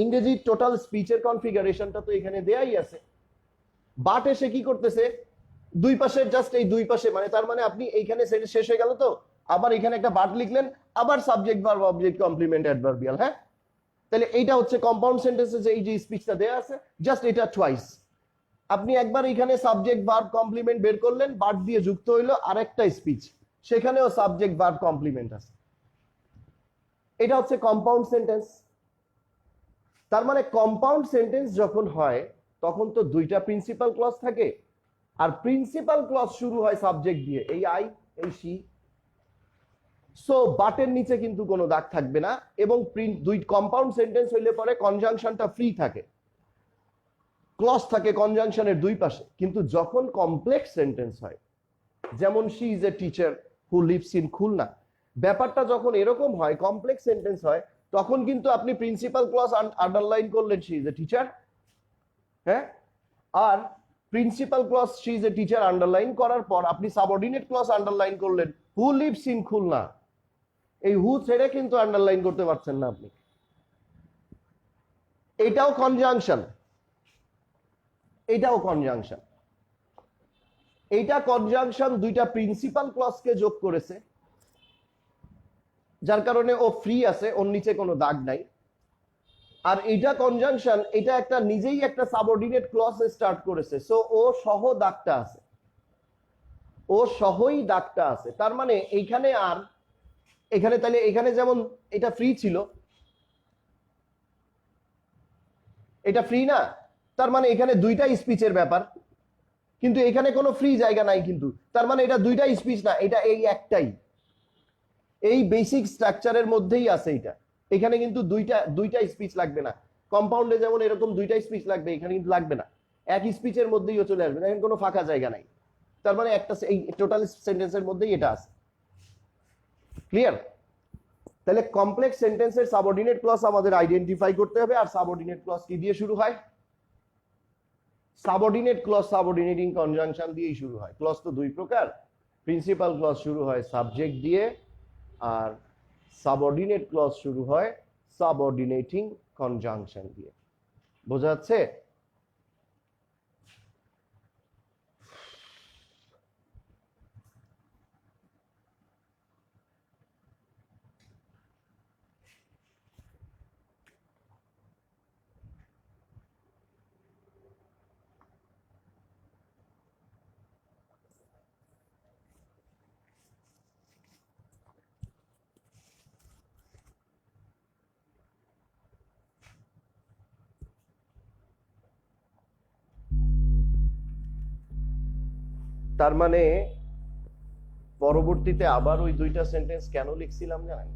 ইংরেজি টোটাল স্পিচের কনফিগারেশনটা তো এখানে দেয়াই আছে। বাট এসে কি করতেছে, দুই পাশে জাস্ট এই দুই পাশে, মানে তার মানে আপনি এইখানে সেন্টেন্স শেষ হয়ে গেল তো, আবার এখানে একটা বাট লিখলেন, আবার subject verb object complement adverbial. হ্যাঁ, তাহলে এইটা হচ্ছে কম্পাউন্ড সেন্টেন্সে যে এই যে স্পিচটা দেয়া আছে, জাস্ট এটা টুয়াইস। আপনি একবার এখানে সাবজেক্ট ভার্ব কমপ্লিমেন্ট বের করলেন, বাট দিয়ে যুক্ত হইলো আরেকটা স্পিচ, সেখানেও সাবজেক্ট ভার্ব কমপ্লিমেন্ট আছে। এটা হচ্ছে কম্পাউন্ড সেন্টেন্স। তার মানে কম্পাউন্ড সেন্টেন্স যখন হয় তখন তো দুইটা প্রিন্সিপাল ক্লজ থাকে, আর প্রিন্সিপাল ক্লজ শুরু হয় সাবজেক্ট দিয়ে, এই আই, এই শি। সো বাটের নিচে কিন্তু কোনো দাগ থাকবে না, এবং দুই কম্পাউন্ড সেন্টেন্স হইলে পরে কনজাংশনটা ফ্রি থাকে, ক্লজ থাকে কনজাংশনের দুই পাশে। কিন্তু যখন কমপ্লেক্স সেন্টেন্স হয়, যেমন she is a teacher who lives in Khulna, ব্যাপারটা যখন এরকম হয়, কমপ্লেক্স সেন্টেন্স হয়, তখন কিন্তু আপনি প্রিন্সিপাল ক্লজ আন্ডারলাইন করলেন, শি ইজ এ টিচার। হ্যাঁ, আর principal clause she is a teacher underline করার পর আপনি সাবঅর্ডিনেট ক্লজ আন্ডারলাইন করলেন, হু লিভস ইন খুলনা। এই হু ছেড়ে কিন্তু আন্ডারলাইন করতে পারছেন না আপনি। এটাও কনজাংশন, এটাও কনজাংশন। এইটা কনজাংশন দুইটা প্রিন্সিপাল ক্লজকে যোগ করেছে, যার কারণে ও ফ্রি আছে, ওর নিচে কোনো দাগ নাই। আর এটা কনজাংশন, এটা একটা নিজেই একটা সাবঅর্ডিনেট ক্লজ স্টার্ট করেছে, সো ও সহ দাগটা আছে, ও সহই দাগটা আছে। তার মানে এইখানে আর এখানে, তাহলে এখানে যেমন এটা ফ্রি ছিল, এটা ফ্রি না, তার মানে এখানে দুইটা স্পিচের ব্যাপার, কিন্তু এখানে কোনো ফ্রি জায়গা নাই। কিন্তু তার মানে এটা দুইটা স্পিচ না, এটা এই একটাই, এই বেসিক স্ট্রাকচারের মধ্যেই আছে এটা। এখানে কিন্তু দুইটা দুইটা স্পিচ লাগবে না। কম্পাউন্ডে যেমন এরকম দুইটা স্পিচ লাগবে, এখানে কিন্তু লাগবে না, এক স্পিচের মধ্যেই চলে আসবে, এখানে কোনো ফাঁকা জায়গা নাই। তার মানে একটা এই টোটাল সেন্টেন্সের মধ্যেই এটা আছে। ক্লিয়ার? তাহলে কমপ্লেক্স সেন্টেন্সের সাবঅর্ডিনেট ক্লজ আমাদের আইডেন্টিফাই করতে হবে। আর সাবঅর্ডিনেট ক্লজ কি দিয়ে শুরু হয়? সাবঅর্ডিনেট ক্লজ সাবঅর্ডিনেটিং কনজাংশন দিয়েই শুরু হয়। ক্লজ তো দুই প্রকার, প্রিন্সিপাল ক্লজ শুরু হয় সাবজেক্ট দিয়ে, আর সাবঅর্ডিনেট ক্লজ শুরু হয় সাবঅর্ডিনেটিং কনজাংশন দিয়ে। বোঝা যাচ্ছে? তার মানে পরবর্তীতে আবার ওই দুইটা সেন্টেন্স কেন লিখছিলাম জানেন?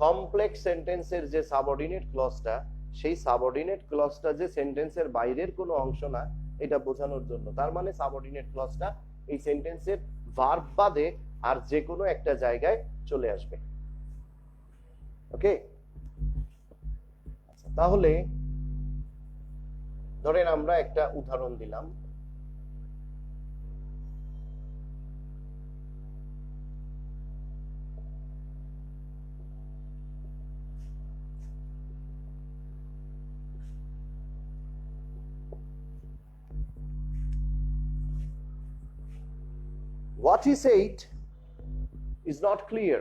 কমপ্লেক্স সেন্টেন্সের যে সাবঅর্ডিনেট ক্লজটা, সেই সাবঅর্ডিনেট ক্লজটা যে সেন্টেন্সের বাইরের কোনো অংশ না, এটা বোঝানোর জন্য। তার মানে সাবঅর্ডিনেট ক্লজটা এই সেন্টেন্সের ভার্ব বাদে আর যে কোনো একটা জায়গায় চলে আসবে। ওকে, তাহলে ধরেন আমরা একটা উদাহরণ দিলাম। What he said is not clear.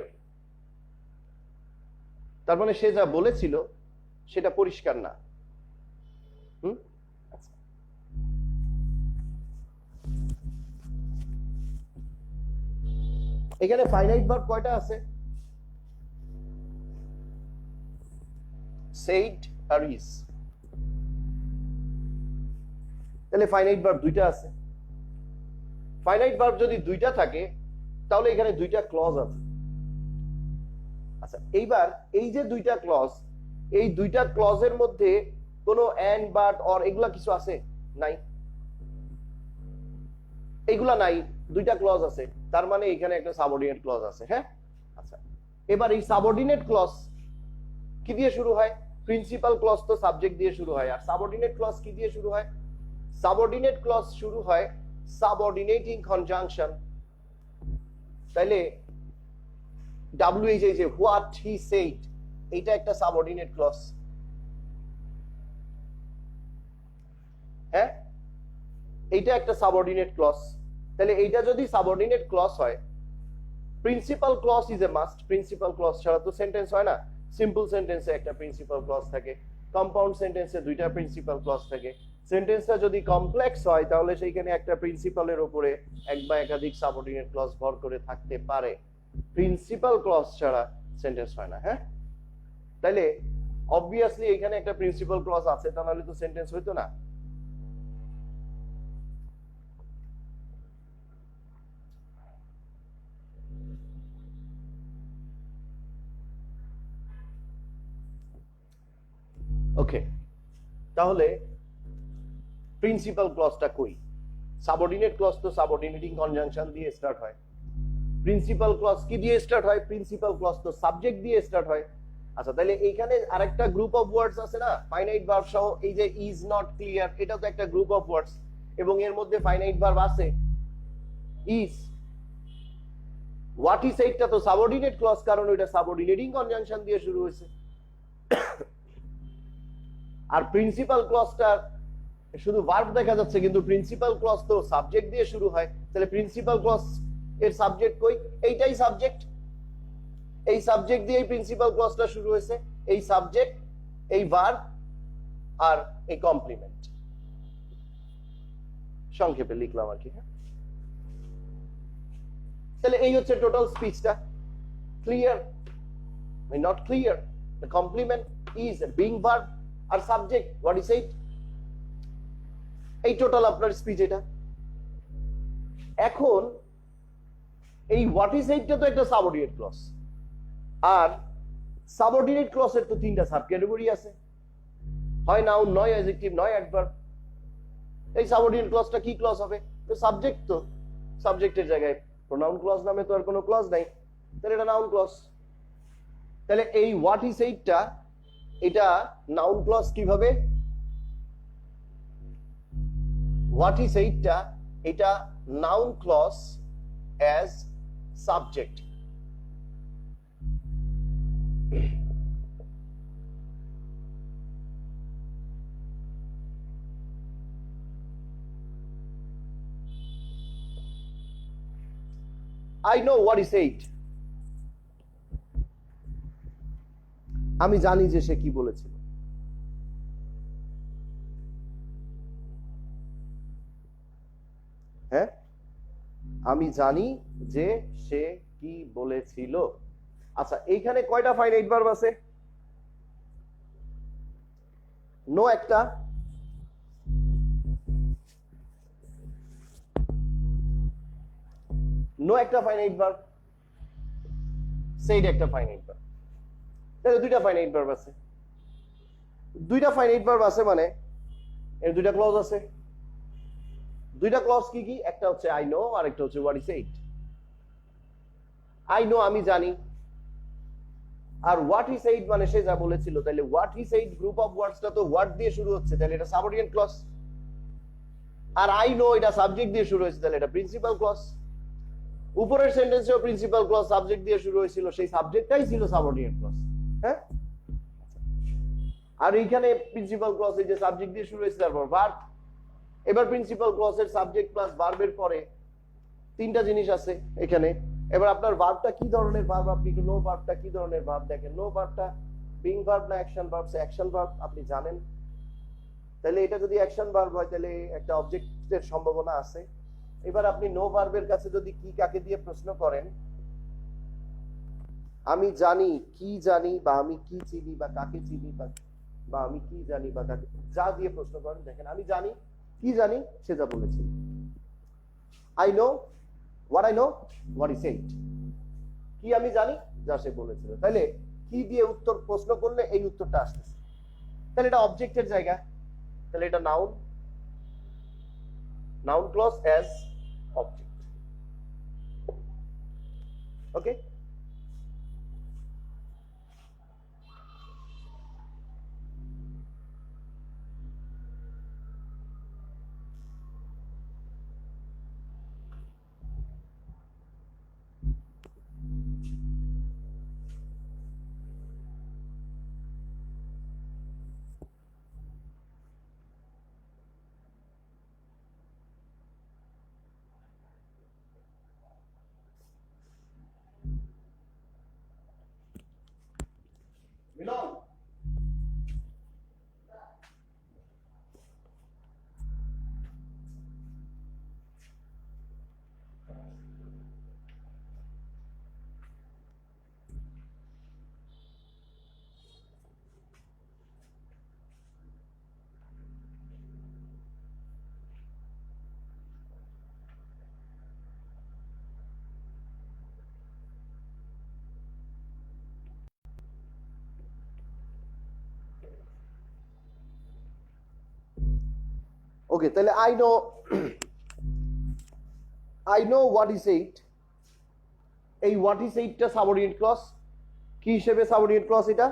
তার মানে সে যা বলেছিল সেটা পরিষ্কার না। এখানে ফাইনাইট ভার্ব কয়টা আছে? said আর is। তাহলে ফাইনাইট ভার্ব দুইটা আছে। ফাইনাইট ভার্ব যদি দুইটা থাকে তাহলে এখানে দুইটা ক্লজ আছে। আচ্ছা, এইবার এই যে দুইটা ক্লজ, এই দুইটা ক্লজের মধ্যে কোনো এন্ড বাট অর এগুলা কিছু আছে? নাই, এগুলা নাই, দুইটা ক্লজ আছে। তার মানে এখানে একটা সাবঅর্ডিনেট ক্লজ আছে। হ্যাঁ, আচ্ছা, এবার এই সাবঅর্ডিনেট ক্লজ কি দিয়ে শুরু হয়? প্রিন্সিপাল ক্লজ তো সাবজেক্ট দিয়ে শুরু হয়, আর সাবঅর্ডিনেট ক্লজ কি দিয়ে শুরু হয়? সাবঅর্ডিনেট ক্লজ শুরু হয় সাবঅর্ডিনেটিং কনজাংশন। তাইলে WH যে হোয়াট হি সেড, এটা একটা সাবঅর্ডিনেট ক্লজ। হ্যাঁ, এইটা একটা সাবঅর্ডিনেট ক্লজ। তাহলে এইটা যদি সাবঅর্ডিনেট ক্লজ হয়, principal clause is a must. Principal clause ছাড়া তো সেন্টেন্স হয় না। সিম্পল সেন্টেন্সে একটা প্রিন্সিপাল ক্লজ থাকে, কম্পাউন্ড সেন্টেন্সে দুইটা প্রিন্সিপাল ক্লজ থাকে। সেন্টেন্সটা যদি কমপ্লেক্স হয় তাহলে সেইখানে একটা প্রিন্সিপালের উপরে এক বা একাধিক সাবঅর্ডিনেট ক্লজ ভর করে থাকতে পারে। প্রিন্সিপাল ক্লজ ছাড়া সেন্টেন্স হয় না। হ্যাঁ, তাইলে অবভিয়াসলি এখানে একটা প্রিন্সিপাল ক্লজ আছে, তাহলে তো সেন্টেন্স হইতো না। ওকে, তাহলে প্রিন্সিপাল ক্লজটা কই? সাবঅর্ডিনেট ক্লজ তো সাবঅর্ডিনেটিং কনজাংশন দিয়ে স্টার্ট হয়। প্রিন্সিপাল ক্লজ কি দিয়ে স্টার্ট হয়? প্রিন্সিপাল ক্লজ তো সাবজেক্ট দিয়ে স্টার্ট হয়। আচ্ছা, তাহলে এইখানে আরেকটা গ্রুপ অফ ওয়ার্ডস আছে না, ফাইনাইট ভার্ব সহ। এই যে ইজ নট ক্লিয়ার, এটা তো একটা গ্রুপ অফ ওয়ার্ডস, এবং এর মধ্যে ফাইনাইট ভার্ব আছে ইজ। হোয়াট ইজ এইটা তো সাবঅর্ডিনেট ক্লজ, কারণ ওইটা সাবঅর্ডিনেটিং কনজাংশন দিয়ে শুরু হয়েছে। আর প্রিন্সিপাল ক্লজটা শুধু ভার্ব দেখা যাচ্ছে, কিন্তু প্রিন্সিপাল ক্লজ তো সাবজেক্ট দিয়ে শুরু হয়। তাহলে প্রিন্সিপাল ক্লজ এর সাবজেক্ট কই? এইটাই সাবজেক্ট। এই সাবজেক্ট দিয়ে প্রিন্সিপাল ক্লজটা শুরু হয়েছে। এই সাবজেক্ট, এই ভার্ব আর এই কমপ্লিমেন্ট। সংক্ষেপে লিখলাম আর কি। হ্যাঁ, তাহলে এই হচ্ছে টোটাল স্পিচটা। Clear? Not clear. The complement is being verb আর সাবজেক্ট হোয়াট ইজ ইট। এই টোটাল আপনার স্পিচ এটা। এখন এই হোয়াট ইজ এইটটা তো একটা সাবঅর্ডিনেট ক্লজ, আর সাবঅর্ডিনেট ক্লজের তো তিনটা সাব ক্যাটাগরি আছে, হয় নাউন, নয় অ্যাডজেক্টিভ, নয় অ্যাডভার্ব। এই সাবঅর্ডিনেট ক্লজটা কি ক্লজ হবে? তো সাবজেক্ট, তো সাবজেক্টের জায়গায় প্রোনাউন ক্লজ নামে তো আর কোনো ক্লজ নাই, তাহলে এটা নাউন ক্লজ। তাহলে এই হোয়াট ইজ এইটটা এটা নাউন ক্লজ কিভাবে? হোয়াট ইজ এইটটা এটা noun clause as subject. I know what he said. আমি জানি যে সে কি বলেছিল। হ্যাঁ, আমি জানি যে সে কি বলেছিল। আচ্ছা, এইখানে কয়টা ফাইনাইট ভার্ব আছে? নো একটা, নো একটা ফাইনাইট ভার্ব, সেইড একটা ফাইনাইট ভার্ব, তাহলে দুইটা ফাইনাইট ভার্ব আছে। দুইটা ফাইনাইট ভার্ব আছে মানে এর দুইটা ক্লজ আছে। দুইটা ক্লজ কি কি? একটা হচ্ছে আই নো আর একটা হচ্ছে what is said. I know আমি জানি, আর হোয়াট হি সেইড মানে সে যা বলেছিল। তাহলে what he said group of ওয়ার্ডসটা তো হোয়াট দিয়ে শুরু হচ্ছে, তাহলে এটা সাবঅর্ডিনেট ক্লজ। আর আই নো এটা সাবজেক্ট দিয়ে শুরু হয়েছে, তাহলে এটা প্রিন্সিপাল ক্লজ। উপরের সেন্টেন্সেও প্রিন্সিপাল ক্লজ সাবজেক্ট দিয়ে শুরু হয়েছিল, সেই সাবজেক্টটাই ছিল সাবঅর্ডিনেট ক্লজ। হ্যাঁ, আর এইখানে প্রিন্সিপাল ক্লজ এই যে সাবজেক্ট দিয়ে শুরু হয়েছে, তারপর ভার্ব। এবার প্রিন্সিপাল ক্লজের সাবজেক্ট প্লাস ভার্বের পরে তিনটা জিনিস আছে এখানে। এবার আপনার ভার্বটা কি ধরনের ভার্ব, আপনি একটু নো ভার্বটা কি ধরনের ভার্ব দেখেন। নো ভার্বটা বিং ভার্ব না অ্যাকশন ভার্ব? অ্যাকশন ভার্ব আপনি জানেন। তাহলে এটা যদি অ্যাকশন ভার্ব হয় তাহলে একটা অবজেক্টের সম্ভাবনা আছে। এবার আপনি নো ভার্বের কাছে যদি কি কাকে দিয়ে প্রশ্ন করেন, আমি জানি, কি জানি, বা আমি কি চিনি, বা কাকে চিনি, বা আমি কি জানি, বা কাকে, যা দিয়ে প্রশ্ন করেন দেখেন আমি জানি, কি জানি, সে যা বলেছিল। I know what I know, what is said. কি আমি জানি, যা সে বলেছিল। তাহলে কি দিয়ে উত্তর প্রশ্ন করলে এই উত্তরটা আসতেছে, তাহলে এটা অবজেক্টের জায়গা, তাহলে এটা noun, noun clause as object. Okay, Milan. Okay, তাহলে I know what is said, এই হোয়াট ইজ সেইডটা সাবঅর্ডিনেট ক্লজ। কি হিসেবে সাবঅর্ডিনেট ক্লজ এটা?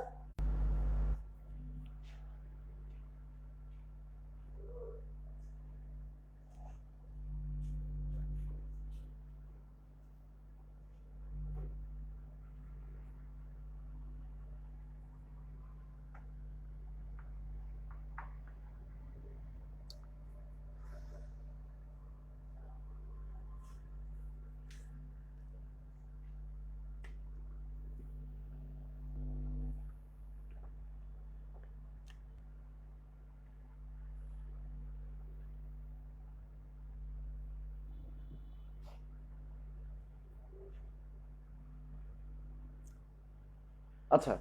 আচ্ছা,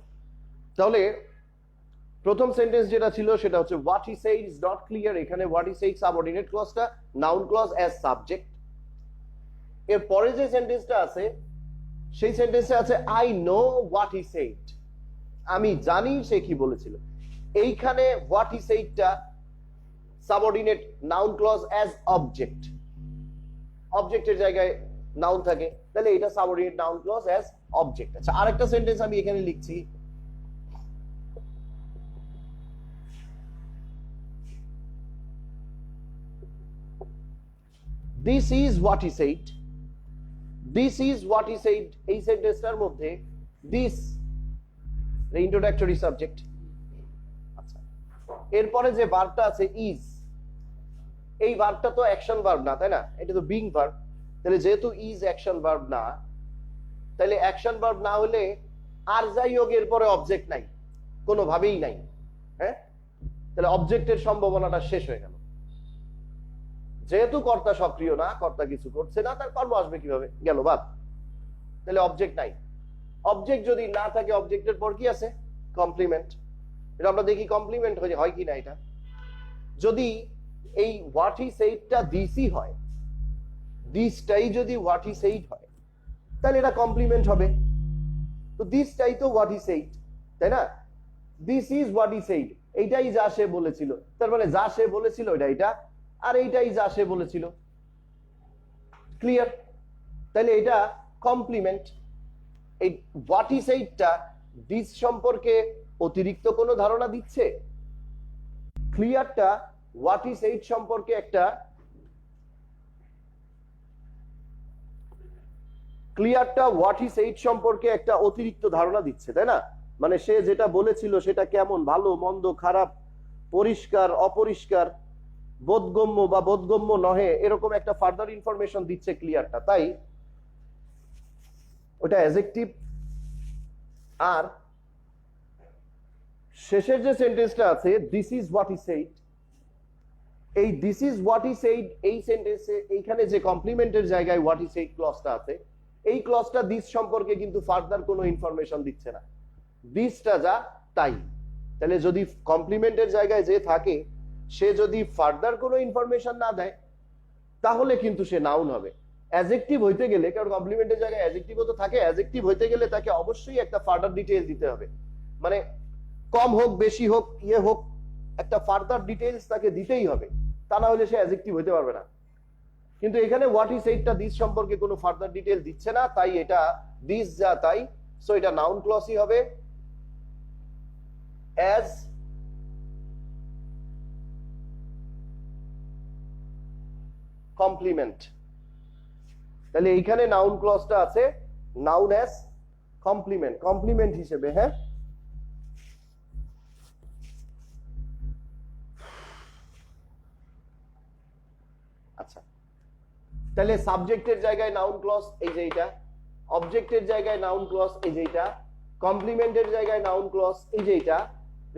তাহলে প্রথম সেন্টেন্স যেটা ছিল সেটা হচ্ছে what he said is not clear. এখানে হোয়াট হি সেইড সাবঅর্ডিনেট ক্লজটা, নাউন ক্লজ অ্যাজ সাবজেক্ট। এর পরে যে সেন্টেন্সটা আছে সেই সেন্টেন্সে আছে I know what he said, আমি জানি সে কি বলেছিল। এইখানে হোয়াট হি সেইডটা subordinate noun clause as object, অবজেক্টের জায়গায় নাউন থাকে, তাহলে এটা subordinate noun clause as object. আচ্ছা, আরেকটা সেন্টেন্স আমি এখানে লিখছি, this is what he said. This is what he said, এই সেন্টেন্সটার মধ্যে দিস ইন্ট্রোডাক্টরি সাবজেক্ট। আচ্ছা, এরপরে যে ভার্বটা আছে ইজ, এই ভার্বটা তো অ্যাকশন ভার্ব না, তাই না? এটা তো বিং ভার্ব। তাহলে যেহেতু ইজ অ্যাকশন ভার্ব না, তাহলে অ্যাকশন ভার্ব না হলে আর যাই হোক এরপরে অবজেক্ট নাই, কোনোভাবেই নাই। হ্যাঁ, তাহলে অবজেক্টের সম্ভাবনাটা শেষ হয়ে গেল। যেহেতু কর্তা সক্রিয় না, কর্তা কিছু করছে না, তার কর্ম আসবে কিভাবে? গেল বাদ। তাহলে অবজেক্ট নাই। অবজেক্ট যদি না থাকে, অবজেক্টের পর কি আছে? কমপ্লিমেন্ট। এটা আমরা দেখি কমপ্লিমেন্ট হয় কি না। এটা যদি এই হোয়াট হি সেইডটা দিসই হয়, দিসটাই যদি হোয়াট হি সেইড হয় তাহলে এটা কমপ্লিমেন্ট হবে। তো দিসটাই তো হোয়াট হি সেইড, তাই না? This is what he said, এইটাই যা সে বলেছিল, তার মানে যা সে বলেছিল এটা, আর এইটাই যা সে বলেছিল। ক্লিয়ার? তাহলে এটা কমপ্লিমেন্ট। এই হোয়াট হি সেইডটা দিস সম্পর্কে অতিরিক্ত কোনো ধারণা দিচ্ছে? ক্লিয়ারটা হোয়াট হি সেইড সম্পর্কে একটা অতিরিক্ত ধারণা দিচ্ছে, তাই না? মানে সে যেটা বলেছিল সেটা কেমন, ভালো মন্দ খারাপ, পরিষ্কার অপরিষ্কার, বোধগম্য বা বোধগম্য নহে, এরকম একটা ফার্দার ইনফরমেশন দিচ্ছে ক্লিয়ারটা। তাই ওটা অ্যাডজেক্টিভ। আর শেষের যে সেন্টেন্সটা আছে this is what he said, এই this is what he said এই সেন্টেন্সে এইখানে যে কমপ্লিমেন্টের জায়গায় হোয়াট হি সেইড ক্লজটা আছে, এই ক্লজটা দিস সম্পর্কে কিন্তু ফার্দার কোনো ইনফরমেশন দিচ্ছে না, দিসটা যা তাই। তাহলে যদি কমপ্লিমেন্টের জায়গায় যে থাকে সে যদি ফার্দার কোনো ইনফরমেশন না দেয় তাহলে কিন্তু সে নাউন হবে। অ্যাডজেক্টিভ হইতে গেলে, কারণ কমপ্লিমেন্টের জায়গায় অ্যাডজেক্টিভও তো থাকে, অ্যাডজেক্টিভ হইতে গেলে তাকে অবশ্যই একটা ফার্দার ডিটেইল দিতে হবে, মানে কম হোক বেশি হোক ইয়ে হোক, একটা ফার্দার ডিটেইলস তাকে দিতেই হবে, তা না হলে সে অ্যাডজেক্টিভ হইতে পারবে না। কিন্তু এখানে হোয়াট হি সেইডটা দিস সম্পর্কে কোনো ফার্দার ডিটেইল দিচ্ছে না, তাই এটা দিস যা তাই, সো এটা নাউন ক্লজই হবে। অ্যাজ কমপ্লিমেন্ট, তাহলে এইখানে নাউন ক্লজটা আছে নাউন অ্যাজ কমপ্লিমেন্ট, কমপ্লিমেন্ট হিসেবে। হ্যাঁ, আচ্ছা, তাহলে সাবজেক্টের জায়গায় নাউন ক্লজ এই যে এটা, অবজেক্টের জায়গায় নাউন ক্লজ এই যে এটা, কমপ্লিমেন্টের জায়গায় নাউন ক্লজ এই যে এটা,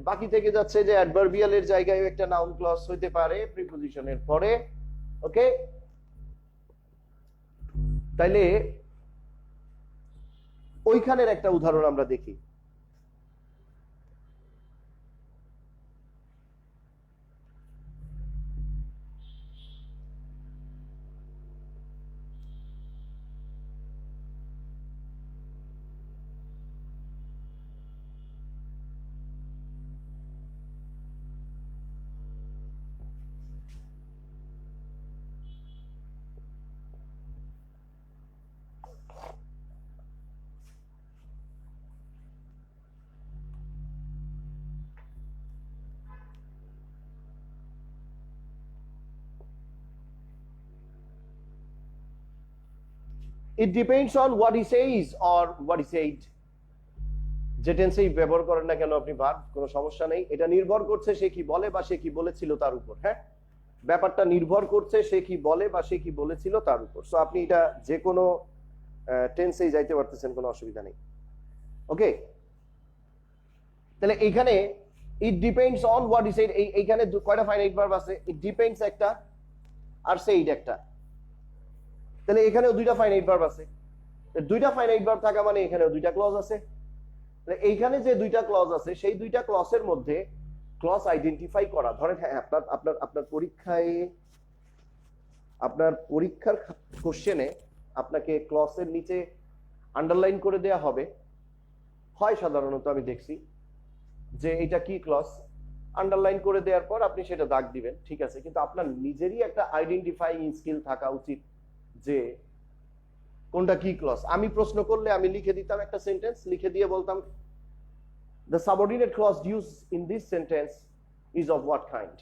বাকি থেকে যাচ্ছে যে অ্যাডভার্বিয়ালের জায়গায় একটা নাউন ক্লজ হইতে পারে প্রিপজিশনের পরে। ওকে, তাইলে ওইখানের একটা উদাহরণ আমরা দেখি। It depends on what he says or what he said. যে টেন্সেই ব্যবহার করেন না কেন আপনি ভার্ব, কোনো সমস্যা নেই, এটা নির্ভর করছে সে কি বলে বা সে কি বলেছিল তার উপর। হ্যাঁ, ব্যাপারটা নির্ভর করছে সে কি বলে বা সে কি বলেছিল তার উপর। সো আপনি এটা যে কোনো টেন্সেই যাইতে পারতেছেন, কোনো অসুবিধা নেই। ওকে, তাহলে এইখানে ইট depends on what he shed, এইখানে কয়টা ফাইনাইট ভার্ব আছে? ইট ডিপেন্ডস একটা আর সেইড একটা, তাহলে এখানেও দুইটা ফাইনাইট ভার্ব আছে। দুইটা ফাইনাইট ভার্ব থাকা মানে এখানেও দুইটা ক্লজ আছে। এইখানে যে দুইটা ক্লজ আছে সেই দুইটা ক্লজের মধ্যে ক্লজ আইডেন্টিফাই করা, ধরেন হ্যাঁ আপনার পরীক্ষার কোশ্চেনে আপনাকে ক্লজের নিচে আন্ডারলাইন করে দেয়া হবে, হয় সাধারণত আমি দেখছি যে এটা কি ক্লজ, আন্ডারলাইন করে দেওয়ার পর আপনি সেটা দাগ দিবেন, ঠিক আছে, কিন্তু আপনার নিজেরই একটা আইডেন্টিফাইং স্কিল থাকা উচিত যে কোনটা কি ক্লজ। আমি প্রশ্ন করলে আমি লিখে দিতাম একটা সেন্টেন্স, লিখে দিয়ে বলতাম the subordinate clause used in this sentence is of what kind,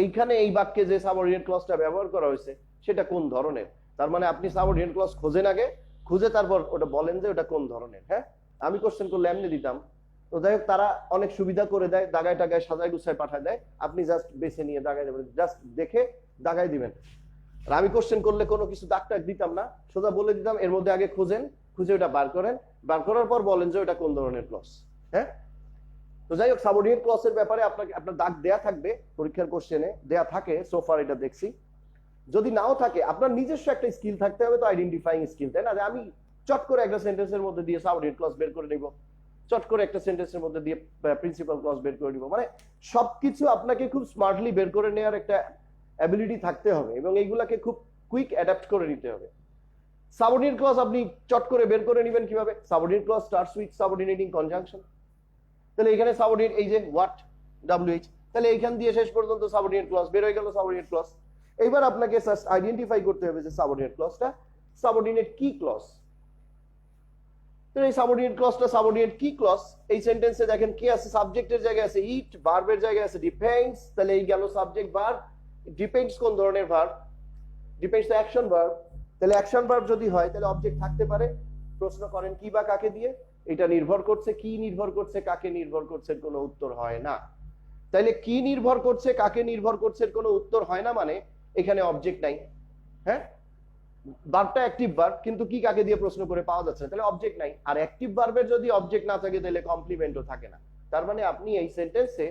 এইখানে এই বাক্যে যে সাবঅর্ডিনেট ক্লজটা ব্যবহার করা হয়েছে সেটা কোন ধরনের। তার মানে আপনি সাবঅর্ডিনেট ক্লজ খোঁজেন আগে, খুঁজে তারপর ওটা বলেন যে ওটা কোন ধরনের। হ্যাঁ, আমি কোশ্চেন করলে এমনি দিতাম, তো যাই হোক তারা অনেক সুবিধা করে দেয়, দাগায় টাগায় সাজায় গুছায় পাঠায় দেয়, আপনি জাস্ট বেছে নিয়ে দাগায় দেবেন, জাস্ট দেখে দাগায় দিবেন। আর আমি কোশ্চেন করলে কোনো কিছু দাগ টাগ দিতাম না, সোজা বলে দিতাম এর মধ্যে আগে খুঁজেন, খুঁজে ওটা বার করেন, বার করার পর বলেন যে ওটা কোন ধরনের ক্লজ। হ্যাঁ, তো যাই হোক সাবঅর্ডিনেট ক্লজের ব্যাপারে আপনার দাগ দেয়া থাকবে, পরীক্ষার কোশ্চেনে দেয়া থাকে, সোফার এটা দেখছি। যদি নাও থাকে আপনার নিজস্ব একটা স্কিল থাকতে হবে, তো আইডেন্টিফাইং স্কিল, তাই না? যে আমি চট করে একটা সেন্টেন্সের মধ্যে দিয়ে সাবঅর্ডিনেট ক্লজ বের করে নিব, চট করে একটা সেন্টেন্সের মধ্যে দিয়ে প্রিন্সিপাল ক্লজ বের করে নিব, মানে সবকিছু আপনাকে খুব স্মার্টলি বের করে নেওয়ার একটা অ্যাবিলিটি থাকতে হবে এবং এইগুলাকে খুব কুইক অ্যাডাপ্ট করে নিতে হবে। সাবঅর্ডিনেট ক্লজ আপনি চট করে বের করে নেবেন কিভাবে? Subordinate clause starts with subordinating conjunction. তাহলে এখানে সাবঅর্ডিনেট, এই যে হোয়াট, WH, তাহলে এইখান দিয়ে শেষ পর্যন্ত সাবঅর্ডিনেট ক্লজ বের হয়ে গেল, সাবঅর্ডিনেট ক্লজ। এইবার আপনাকে জাস্ট আইডেন্টিফাই করতে হবে যে সাবঅর্ডিনেট ক্লজটা সাবঅর্ডিনেট কি ক্লজ। তো এই সাবঅর্ডিনেট ক্লজটা সাবঅর্ডিনেট কি ক্লজ। এই সেন্টেন্সে দেখেন কি আছে, সাবজেক্টের জায়গায় আছে ইট, ভার্বের জায়গায় আছে ডিপেন্ডস। তাহলে এই গেল সাবজেক্ট ভার্ব। ডিপেন্ডস কোন ধরনের ভার্ব? ডিপেন্ডস তো অ্যাকশন ভার্ব। তাহলে অ্যাকশন ভার্ব যদি হয় তাহলে অবজেক্ট থাকতে পারে। প্রশ্ন করেন কি বা কাকে দিয়ে? এটা নির্ভর করছে, কি নির্ভর করছে, কাকে নির্ভর করছে, কোনো উত্তর হয় না। তাইলে কি নির্ভর করছে, কাকে নির্ভর করছে, কোনো উত্তর হয় না, মানে এখানে অবজেক্ট নাই। হ্যাঁ, ভার্বটা অ্যাক্টিভ ভার্ব, কিন্তু কি কাকে দিয়ে প্রশ্ন করে পাওয়া যাচ্ছে না, তাহলে অবজেক্ট নাই। আর অ্যাক্টিভ ভার্বের যদি অবজেক্ট না থাকে তাহলে কমপ্লিমেন্টও থাকে না। তার মানে আপনি এই সেন্টেন্সে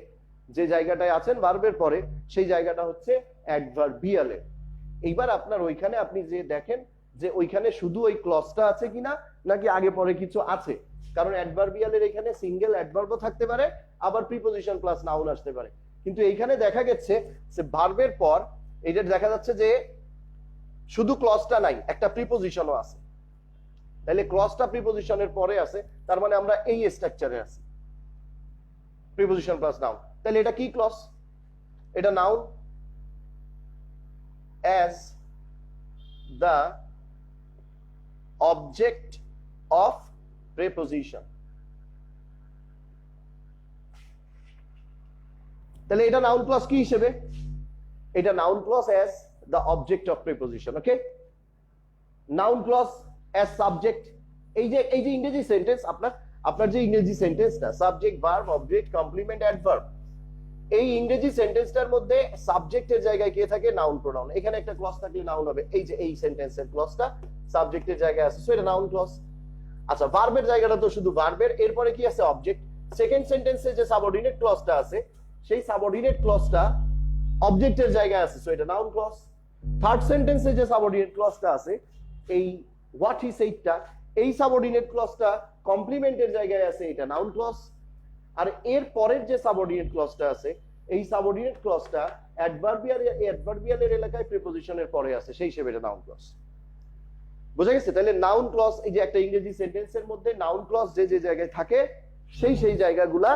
যে জায়গাটায় আছেন ভার্বের পরে, সেই জায়গাটা হচ্ছে অ্যাডভার্বিয়ালে। এইবার আপনার ওইখানে আপনি যে দেখেন যে ওইখানে শুধু ওই ক্লজটা আছে কিনা, নাকি আগে পরে কিছু আছে। কারণ অ্যাডভার্বিয়ালের এখানে সিঙ্গেল অ্যাডভার্বও থাকতে পারে, আবার প্রিপোজিশন প্লাস নাউন আসতে পারে। কিন্তু এইখানে দেখা গেছে যে ভার্বের পর এইটা দেখা যাচ্ছে যে শুধু ক্লজটা নাই, একটা প্রিপোজিশনও আছে। তাহলে ক্লজটা প্রিপোজিশনের পরে আছে, তার মানে আমরা এই স্ট্রাকচারে আছি, প্রিপোজিশন প্লাস নাউন। তাহলে এটা কি ক্লজ? এটা noun as the object of preposition। তাহলে এটা নাউন ক্লজ কি হিসেবে? এটা noun clause as the object of preposition। Okay, noun clause as subject। এই যে ইংরেজি সেন্টেন্স, আপনার যে ইংরেজি সেন্টেন্সটা subject verb object complement adverb, এই ইংরেজি সেন্টেন্সটার মধ্যে সাবজেক্টের জায়গায় কে থাকে? Noun pronoun. এখানে একটা ক্লজ থাকলে নাউন হবে। এই যে এই সেন্টেন্সের ক্লজটা সাবজেক্টের জায়গায় আছে, সো এটা নাউন ক্লজ। আচ্ছা, ভার্বের জায়গাটা তো শুধু ভার্বের, এরপরে কি আছে? অবজেক্ট। সেকেন্ড সেন্টেন্সে যে সাবঅর্ডিনেট ক্লজটা আছে, সেই সাবঅর্ডিনেট ক্লজটা অবজেক্টের জায়গায় আছে, সো এটা নাউন ক্লজ। থার্ড সেন্টেন্সে যে সাবঅর্ডিনেট ক্লজটা আছে, এই হোয়াট হি সেইডটা, এই সাবঅর্ডিনেট ক্লজটা কমপ্লিমেন্টের জায়গায় আছে, এটা নাউন ক্লজ। আর এর পরের যে সাবঅর্ডিনেট ক্লজটা আছে, এই সাবঅর্ডিনেট ক্লজটা অ্যাডভার্বিয়ালের এলাকায় প্রিপোজিশনের পরে আছে, সেই হিসেবে এটা নাউন ক্লজ। বুঝা গেছে? তাহলে নাউন ক্লজ, এই যে একটা ইংরেজি সেন্টেন্সের মধ্যে নাউন ক্লজ যে যে জায়গায় থাকে, সেই জায়গাগুলা,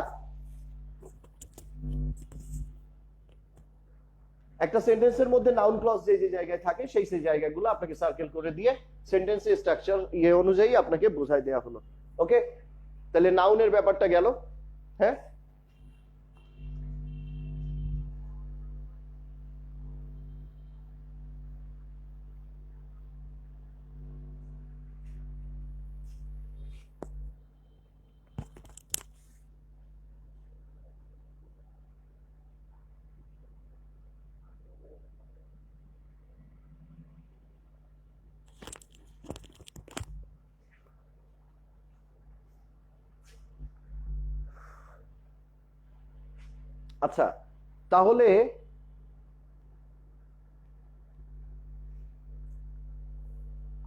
একটা সেন্টেন্সের মধ্যে নাউন ক্লজ যে যে জায়গায় থাকে, সেই জায়গাগুলো আপনাকে সার্কেল করে দিয়ে সেন্টেন্সের স্ট্রাকচার অনুযায়ী আপনাকে বোঝাই দেওয়া হলো। ওকে, তাহলে নাউনের ব্যাপারটা গেল। হ্যাঁ, আচ্ছা, তাহলে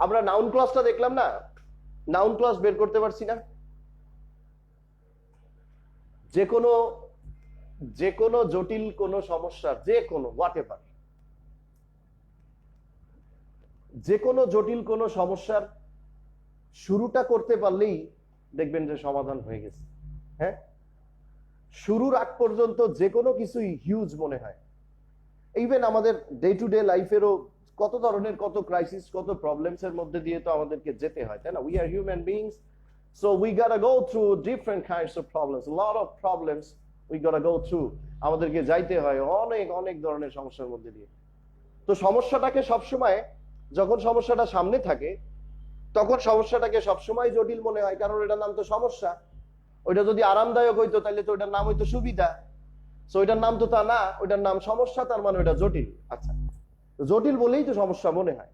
আমরা নাউন ক্লজটা দেখলাম না, নাউন ক্লজ বের করতে পারছি না। যে কোনো জটিল কোনো সমস্যার, যে কোনো হোয়াটএভার, যে কোনো জটিল কোনো সমস্যার শুরুটা করতে পারলেই দেখবেন যে সমাধান হয়ে গেছে। হ্যাঁ, শুরুর আগ পর্যন্ত যে কোনো কিছুই হিউজ মনে হয়। ইভেন আমাদের ডে টু ডে লাইফেরও কত ধরনের কত ক্রাইসিস, কত প্রবলেমস এর মধ্যে দিয়ে তো আমাদেরকে যেতে হয়, তাই না? We are human beings, so we gotta go through different kinds of problems, lot of problems we gotta go through. আমাদেরকে যাইতে হয় অনেক ধরনের সমস্যার মধ্যে দিয়ে। তো সমস্যাটাকে সবসময়, যখন সমস্যাটা সামনে থাকে, তখন সমস্যাটাকে সবসময় জটিল মনে হয়, কারণ এটার নাম তো সমস্যা। ওইটা যদি আরামদায়ক হইতো তাহলে তো ওইটার নাম হইতো সুবিধা। সো ওইটার নাম তো তা না, ওইটার নাম সমস্যা, তার মানে ওইটা জটিল। আচ্ছা, জটিল বলেই তো সমস্যা মনে হয়।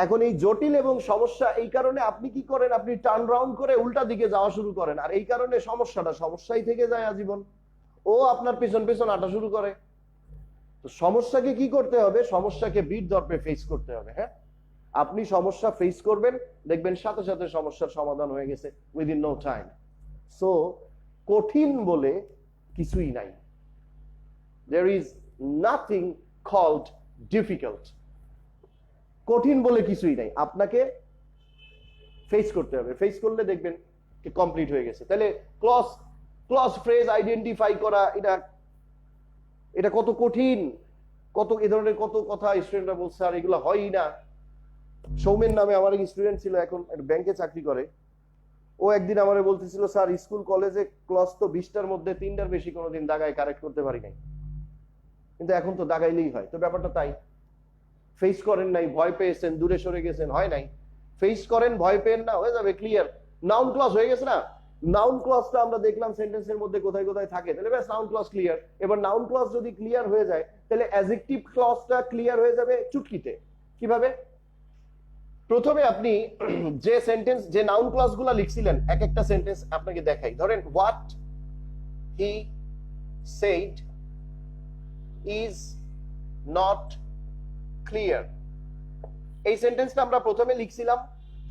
এখন এই জটিল এবং সমস্যা, এই কারণে আপনি কি করেন? আপনি টার্ন রাউন্ড করে উল্টা দিকে যাওয়া শুরু করেন, আর এই কারণে সমস্যাটা সমস্যাই থেকে যায় আজীবন। ও আপনার পেছন পেছন আটা শুরু করে। তো সমস্যাকে কি করতে হবে? সমস্যাকে বীর দর্পে ফেস করতে হবে। হ্যাঁ, আপনি সমস্যা ফেস করবেন, দেখবেন সাথে সাথে সমস্যার সমাধান হয়ে গেছে উইদিন নো টাইম। সো কঠিন বলে কিছুই নাই। There is nothing called difficult. কঠিন বলে কিছুই নাই, আপনাকে ফেস করতে হবে। ফেস করলে দেখবেন কমপ্লিট হয়ে গেছে। তাহলে ক্লজ ক্লজ ফ্রেজ আইডেন্টিফাই করা, এটা কত কঠিন, কত এ ধরনের কত কথা স্টুডেন্টরা বলছে, আর এগুলো হয়ই না। সৌমেন নামে আমার এক স্টুডেন্ট ছিল, এখন ব্যাংকে চাকরি করে। ও একদিন আমারে বলতেছিল, স্যার স্কুল কলেজে ক্লজ তো 20টার মধ্যে 3টার বেশি কোনোদিন দাগায় কারেক্ট করতে পারি নাই, কিন্তু এখন তো দাগাইলেই হয়। তো ব্যাপারটা তাই, ফেস করেন নাই, ভয় পেয়েছেন, দূরে সরে গেছেন, হয় নাই। ফেস করেন, ভয় পেন না, হয়ে যাবে ক্লিয়ার। নাউন ক্লজ হয়ে গেছে না? নাউন ক্লজটা আমরা দেখলাম সেন্টেন্সের মধ্যে কোথায় কোথায় থাকে, তাহলে ব্যাস নাউন ক্লজ ক্লিয়ার। এবার নাউন ক্লজ যদি ক্লিয়ার হয়ে যায়, তাহলে অ্যাডজেক্টিভ ক্লজটা ক্লিয়ার হয়ে যাবে চুটকিতে। কিভাবে? প্রথমে আপনি যে সেন্টেন্স, যে নাউন ক্লজগুলো লিখছিলেন, এক একটা সেন্টেন্স আপনাকে দেখাই। ধরেন, what he said is not clear. এই সেন্টেন্সটা আমরা প্রথমে লিখছিলাম।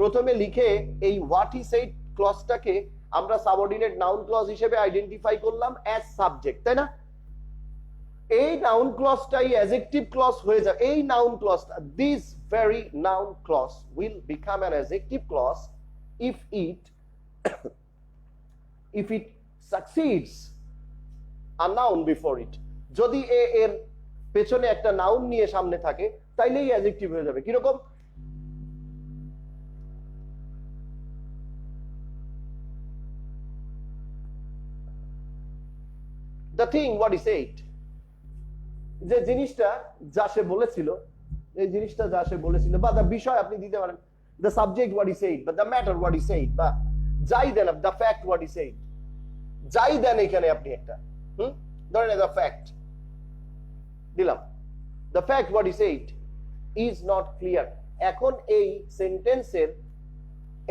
প্রথমে লিখে এই হোয়াট হি সেড ক্লজটাকে আমরা সাবঅর্ডিনেট নাউন ক্লজ হিসেবে আইডেন্টিফাই করলাম অ্যাজ সাবজেক্ট, তাই না? এই নাউন ক্লজটাই অ্যাডজেক্টিভ ক্লজ হয়ে যায়। এই নাউন ক্লজটা, this very noun clause will become an adjective clause if it succeeds a noun before it. যদি এর পেছনে একটা নাউন নিয়ে সামনে থাকে, তাইলেই অ্যাডজেক্টিভ হয়ে যাবে। কিরকম? The thing what he shed, যে জিনিসটা যা সে বলেছিল, এই জিনিসটা যা সে বলেছিল, বা দ্য বিষয় আপনি দিতে পারেন, the subject what he said, বা the matter what he said, বা যাই দেন, the fact what he said, যাই দেন এখানে আপনি একটা, ধরেন দ্য ফ্যাক্ট দিলাম, the fact what he said is not clear. এখন এই সেন্টেন্সের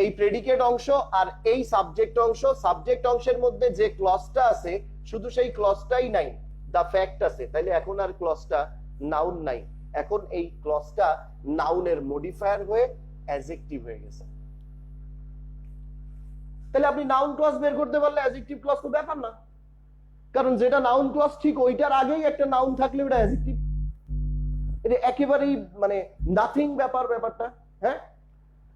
এই প্রেডিকেট অংশ আর এই সাবজেক্ট অংশ, সাবজেক্ট অংশের মধ্যে যে ক্লজটা আছে শুধু সেই ক্লজটাই নাই, দা ফ্যাক্ট আছে। তাইলে এখন আর ক্লজটা নাউন নাই, এখন এই ক্লজটা নাউনের মডিফায়ার হয়ে অ্যাডজেক্টিভ হয়ে গেছে। তাহলে আপনি নাউন ক্লজ বের করতে পারলে অ্যাডজেক্টিভ ক্লজ তো ব্যাপার না, কারণ যেটা নাউন ক্লজ ঠিক ওইটার আগেই একটা নাউন থাকলে ওটা অ্যাডজেক্টিভ। এটা একেবারেই মানে নাথিং ব্যাপারটা। হ্যাঁ,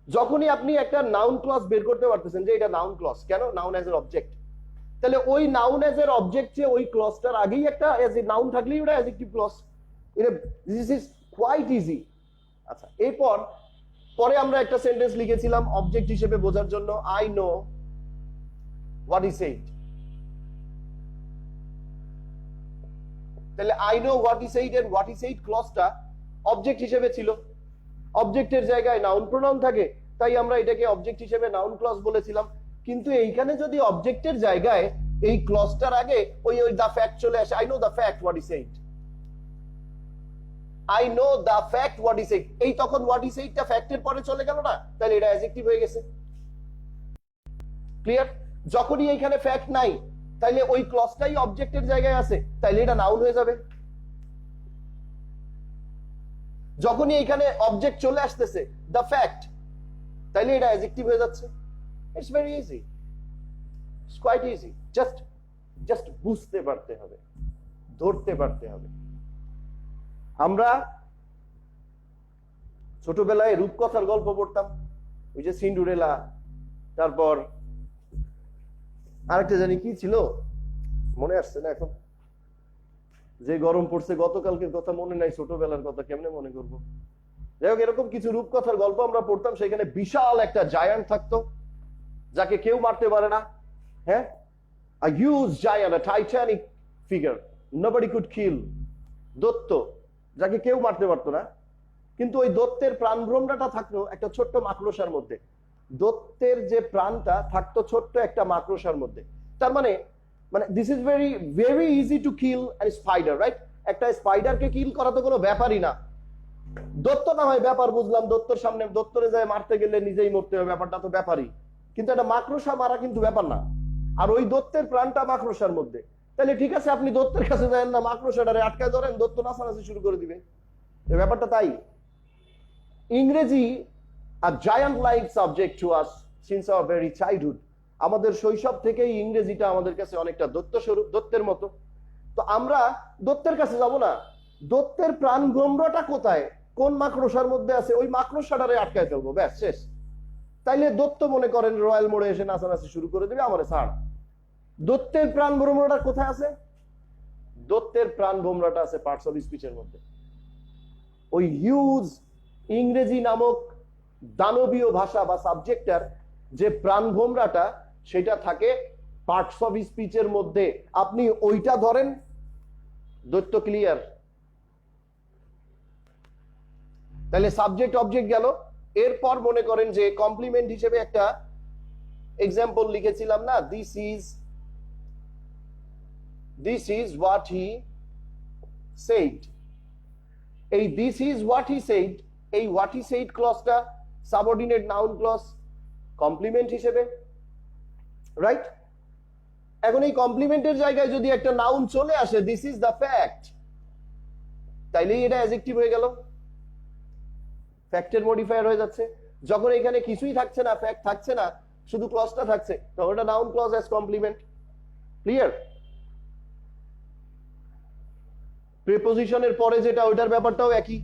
যখনই আপনি একটা নাউন ক্লজ বের করতে পারতেছেন যে এটা নাউন ক্লজ, কেন? নাউন অ্যাজ এর অবজেক্ট। তাহলে ওই নাউন অ্যাজ এর অবজেক্ট যে ওই ক্লজটার আগেই একটা অ্যাজ এ নাউন থাকলেই ওটা অ্যাডজেক্টিভ ক্লজ। এটা দিস ইজ কোয়াইট ইজি। আচ্ছা, এরপর পরে আমরা একটা সেন্টেন্স লিখেছিলাম অবজেক্ট হিসেবে বোঝার জন্য, I know what he said. তাহলে I know what he said এর হোয়াট হি সেড ক্লজটা অবজেক্ট হিসেবে ছিল। অবজেক্টের জায়গায় নাউন প্রোনাউন থাকে, তাই আমরা এটাকে অবজেক্ট হিসেবে নাউন ক্লজ বলেছিলাম। কিন্তু এইখানে যদি অবজেক্টের জায়গায় এই ক্লজটার আগে ওই দা ফ্যাক্ট চলে আসে, I know the fact what he said, I know the fact what he said, এই তখন হোয়াট হি সেডটা ফ্যাক্টের পরে চলে গেল না, তাহলে এটা অ্যাডজেক্টিভ হয়ে গেছে। ক্লিয়ার? যখনই এইখানে ফ্যাক্ট নাই, তাইলে ওই ক্লজটাই অবজেক্টের জায়গায় আছে, তাইলে এটা নাউন হয়ে যাবে। যখনই এখানে অবজেক্ট চলে আসতেছে দ্য ফ্যাক্ট, তাইলে এটা অ্যাডজেক্টিভ হয়ে যাচ্ছে। It's very easy, it's quite easy. Just বুঝতে পারতে হবে, ধরতে পারতে হবে। আমরা ছোটবেলায় রূপকথার গল্প পড়তাম, ওই যে সিন্ডারেলা, তারপর আরেকটা জানি কি ছিল, মনে আসছে না এখন। যে গরম পড়ছে, গতকালকের কথা মনে নাই, ছোটবেলার কথা কেমনে মনে করবো? যাই হোক, এরকম কিছু রূপকথার গল্প আমরা পড়তাম, সেখানে বিশাল একটা জায়ান্ট থাকতো যাকে কেউ মারতে পারে না। হ্যাঁ, a huge giant, a titanic figure nobody could kill, দৈত্য যাকে কেউ মারতে পারতো না। কিন্তু ওই দৈত্যের প্রাণভ্রমরাটা থাকতো একটা ছোট্ট মাকড়সার মধ্যে। দৈত্যের যে প্রাণটা থাকতো ছোট্ট একটা মাকড়সার মধ্যে। তার মানে this is very very easy to kill a spider, right? একটা স্পাইডারকে কিল করা তো কোনো ব্যাপারই না। দৈত্য না হয় ব্যাপার বুঝলাম, দৈত্যের সামনে দৈত্যরে যায় মারতে গেলে নিজেই মরতে হবে, ব্যাপারটা তো ব্যাপারই। কিন্তু একটা মাকড়সা মারা কিন্তু ব্যাপার না, আর ওই দৈত্যের প্রাণটা মাকড়সার মধ্যে। তাহলে ঠিক আছে, আপনি দৈত্যের কাছে যান না, মাকড়সাটারে আটকায় ধরেন, দৈত্য নাচানাচি শুরু করে দিবে। ব্যাপারটা তাই। ইংরেজি a giant like subject to us since our very childhood. আমাদের শৈশব থেকেই ইংরেজিটা আমাদের কাছে অনেকটা দৈত্য স্বরূপ, দৈত্যের মতো। তো আমরা দৈত্যের কাছে যাব না, দৈত্যের প্রাণভ্রমরাটা কোথায়, কোন মাকড়সার মধ্যে আছে ওই মাকড়সাটারে আটকায় ফেলবো, ব্যাস শেষ। তাইলে দত্ত মনে করেন রয়্যাল মোড়ে এসে নাচানাচি শুরু করে দেবে, আমারে ছাড়। দত্তের প্রাণ ভ্রমরাটা কোথায় আছে? দত্তের প্রাণ ভ্রমরাটা আছে পার্টস অফ স্পিচের মধ্যে। ওই হিউজ ইংরেজি নামক দানবীয় ভাষা বা সাবজেক্টার যে প্রাণ ভ্রমরাটা, সেটা থাকে পার্টস অফ স্পিচের মধ্যে। আপনি ওইটা ধরেন, দত্ত ক্লিয়ার। তাহলে সাবজেক্ট অবজেক্ট গেল। এরপর মনে করেন যে কমপ্লিমেন্ট হিসেবে একটা এক্সাম্পল লিখেছিলাম না, this is what he said. এই this is what he said, এই হোয়াট হি সেইড ক্লজটা সাবঅর্ডিনেট নাউন ক্লজ কমপ্লিমেন্ট হিসেবে, রাইট? এখন এই কমপ্লিমেন্টের জায়গায় যদি একটা নাউন চলে আসে, দিস ইজ দ্য ফ্যাক্ট, তাইলেই এটা অ্যাডজেক্টিভ হয়ে গেল, ফ্যাক্টের মডিফায়ার হয়ে যাচ্ছে। যখন এখানে কিছুই থাকছে না, ফ্যাক্ট থাকছে না, শুধু ক্লজটা থাকছে, তখন এটা noun clause as complement. Clear? প্রিপোজিশনের পরে যেটা, ওইটার ব্যাপারটাও একই।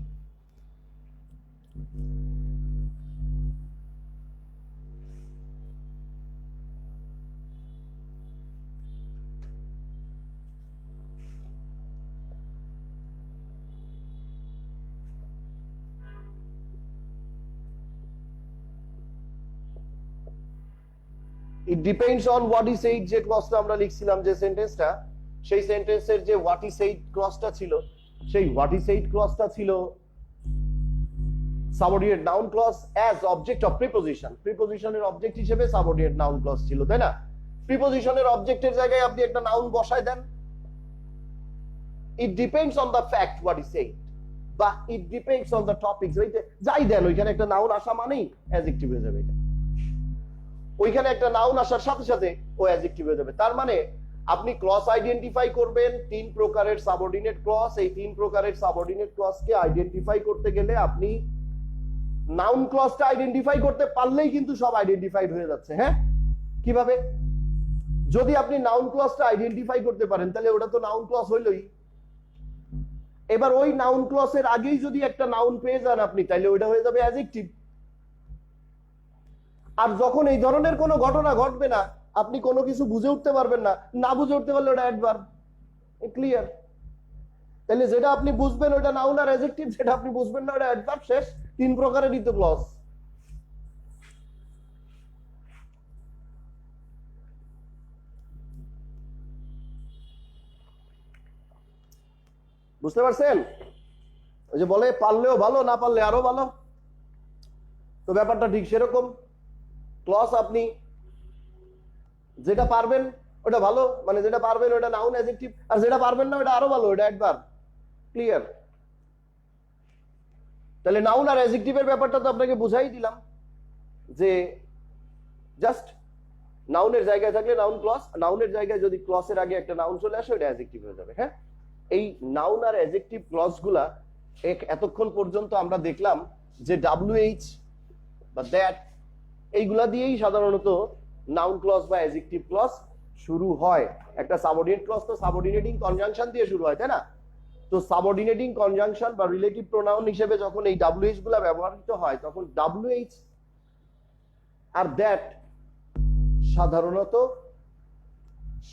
It depends on what he said যে ক্লজটা আমরা লিখছিলাম, যে সেন্টেন্সটা, সেই সেন্টেন্সের যে হোয়াট হি সেইড ক্লজটা ছিল, সেই হোয়াট হি সেইড ক্লজটা ছিল subordinate noun clause as object of preposition. প্রিপোজিশনের অবজেক্ট হিসেবে সাবঅর্ডিনেট নাউন ক্লজ ছিল, তাই না? প্রিপোজিশনের অবজেক্টের জায়গায় আপনি একটা নাউন বসায় দেন, it depends on the fact what he said, বা it depends on the topics, যাই দেন, ওইখানে একটা নাউন আসা মানেই অ্যাডজেক্টিভ হয়ে যাবে। এটা ওইখানে একটা নাউন আসার সাথে সাথে ও অ্যাডজেক্টিভ হয়ে যাবে। তার মানে আপনি ক্লজ আইডেন্টিফাই করবেন, 3 প্রকারের সাবঅর্ডিনেট ক্লজ। এই 3 প্রকারের সাবঅর্ডিনেট ক্লজকে আইডেন্টিফাই করতে গেলে আপনি নাউন ক্লজটা আইডেন্টিফাই করতে পারলেই কিন্তু সব আইডেন্টিফাইড হয়ে যাচ্ছে। হ্যাঁ, কিভাবে? যদি আপনি নাউন ক্লজটা আইডেন্টিফাই করতে পারেন, তাহলে ওটা তো নাউন ক্লজ হইলই। এবার ওই নাউন ক্লজের আগেই যদি একটা নাউন পেয়ে যান আপনি, তাহলে ওইটা হয়ে যাবে অ্যাডজেক্টিভ। আর যখন এই ধরনের কোনো ঘটনা ঘটবে না, আপনি কোনো কিছু বুঝে উঠতে পারবেন না, না বুঝে উঠতে পারলে ওটা অ্যাডভার্ব। ক্লিয়ার? তাহলে যেটা আপনি বুঝবেন ওটা নাউন আর অ্যাডজেক্টিভ, যেটা আপনি বুঝবেন না ওটা অ্যাডভার্ব। শেষ। 3 প্রকারেরই তো ক্লজ। বুঝতে পারছেন? ওই যে বলে পারলেও ভালো, না পারলে আরো ভালো, তো ব্যাপারটা ঠিক সেরকম। ক্লজ আপনি যেটা পারবেন ওটা ভালো, মানে যেটা পারবেন ওটা নাউন অ্যাডজেক্টিভ, আর যেটা পারবেন না ওটা আরো ভালো, ওটা অ্যাডভার্ব। ক্লিয়ার? তাহলে নাউন আর অ্যাডজেক্টিভের ব্যাপারটা তো আপনাকে বুঝাই দিলাম, যে জাস্ট নাউনের জায়গায় থাকলে নাউন ক্লজ, নাউনের জায়গায় যদি ক্লজের আগে একটা নাউন চলে আসে ওটা অ্যাডজেক্টিভ হয়ে যাবে। হ্যাঁ, এই নাউন আর অ্যাডজেক্টিভ ক্লজগুলা এতক্ষণ পর্যন্ত আমরা দেখলাম যে WH বা দ্যাট, এইগুলা দিয়েই সাধারণত নাউন ক্লজ বা অ্যাডজেক্টিভ ক্লজ শুরু হয়। একটা সাবঅর্ডিনেট ক্লজ তো সাবঅর্ডিনেটিং কনজাংশন দিয়ে শুরু হয়, তাই না? তো সাবঅর্ডিনেটিং কনজাংশন বা রিলেটিভ প্রোনাউন হিসেবে যখন এই WH গুলা ব্যবহৃত হয়, তখন WH আর দ্যাট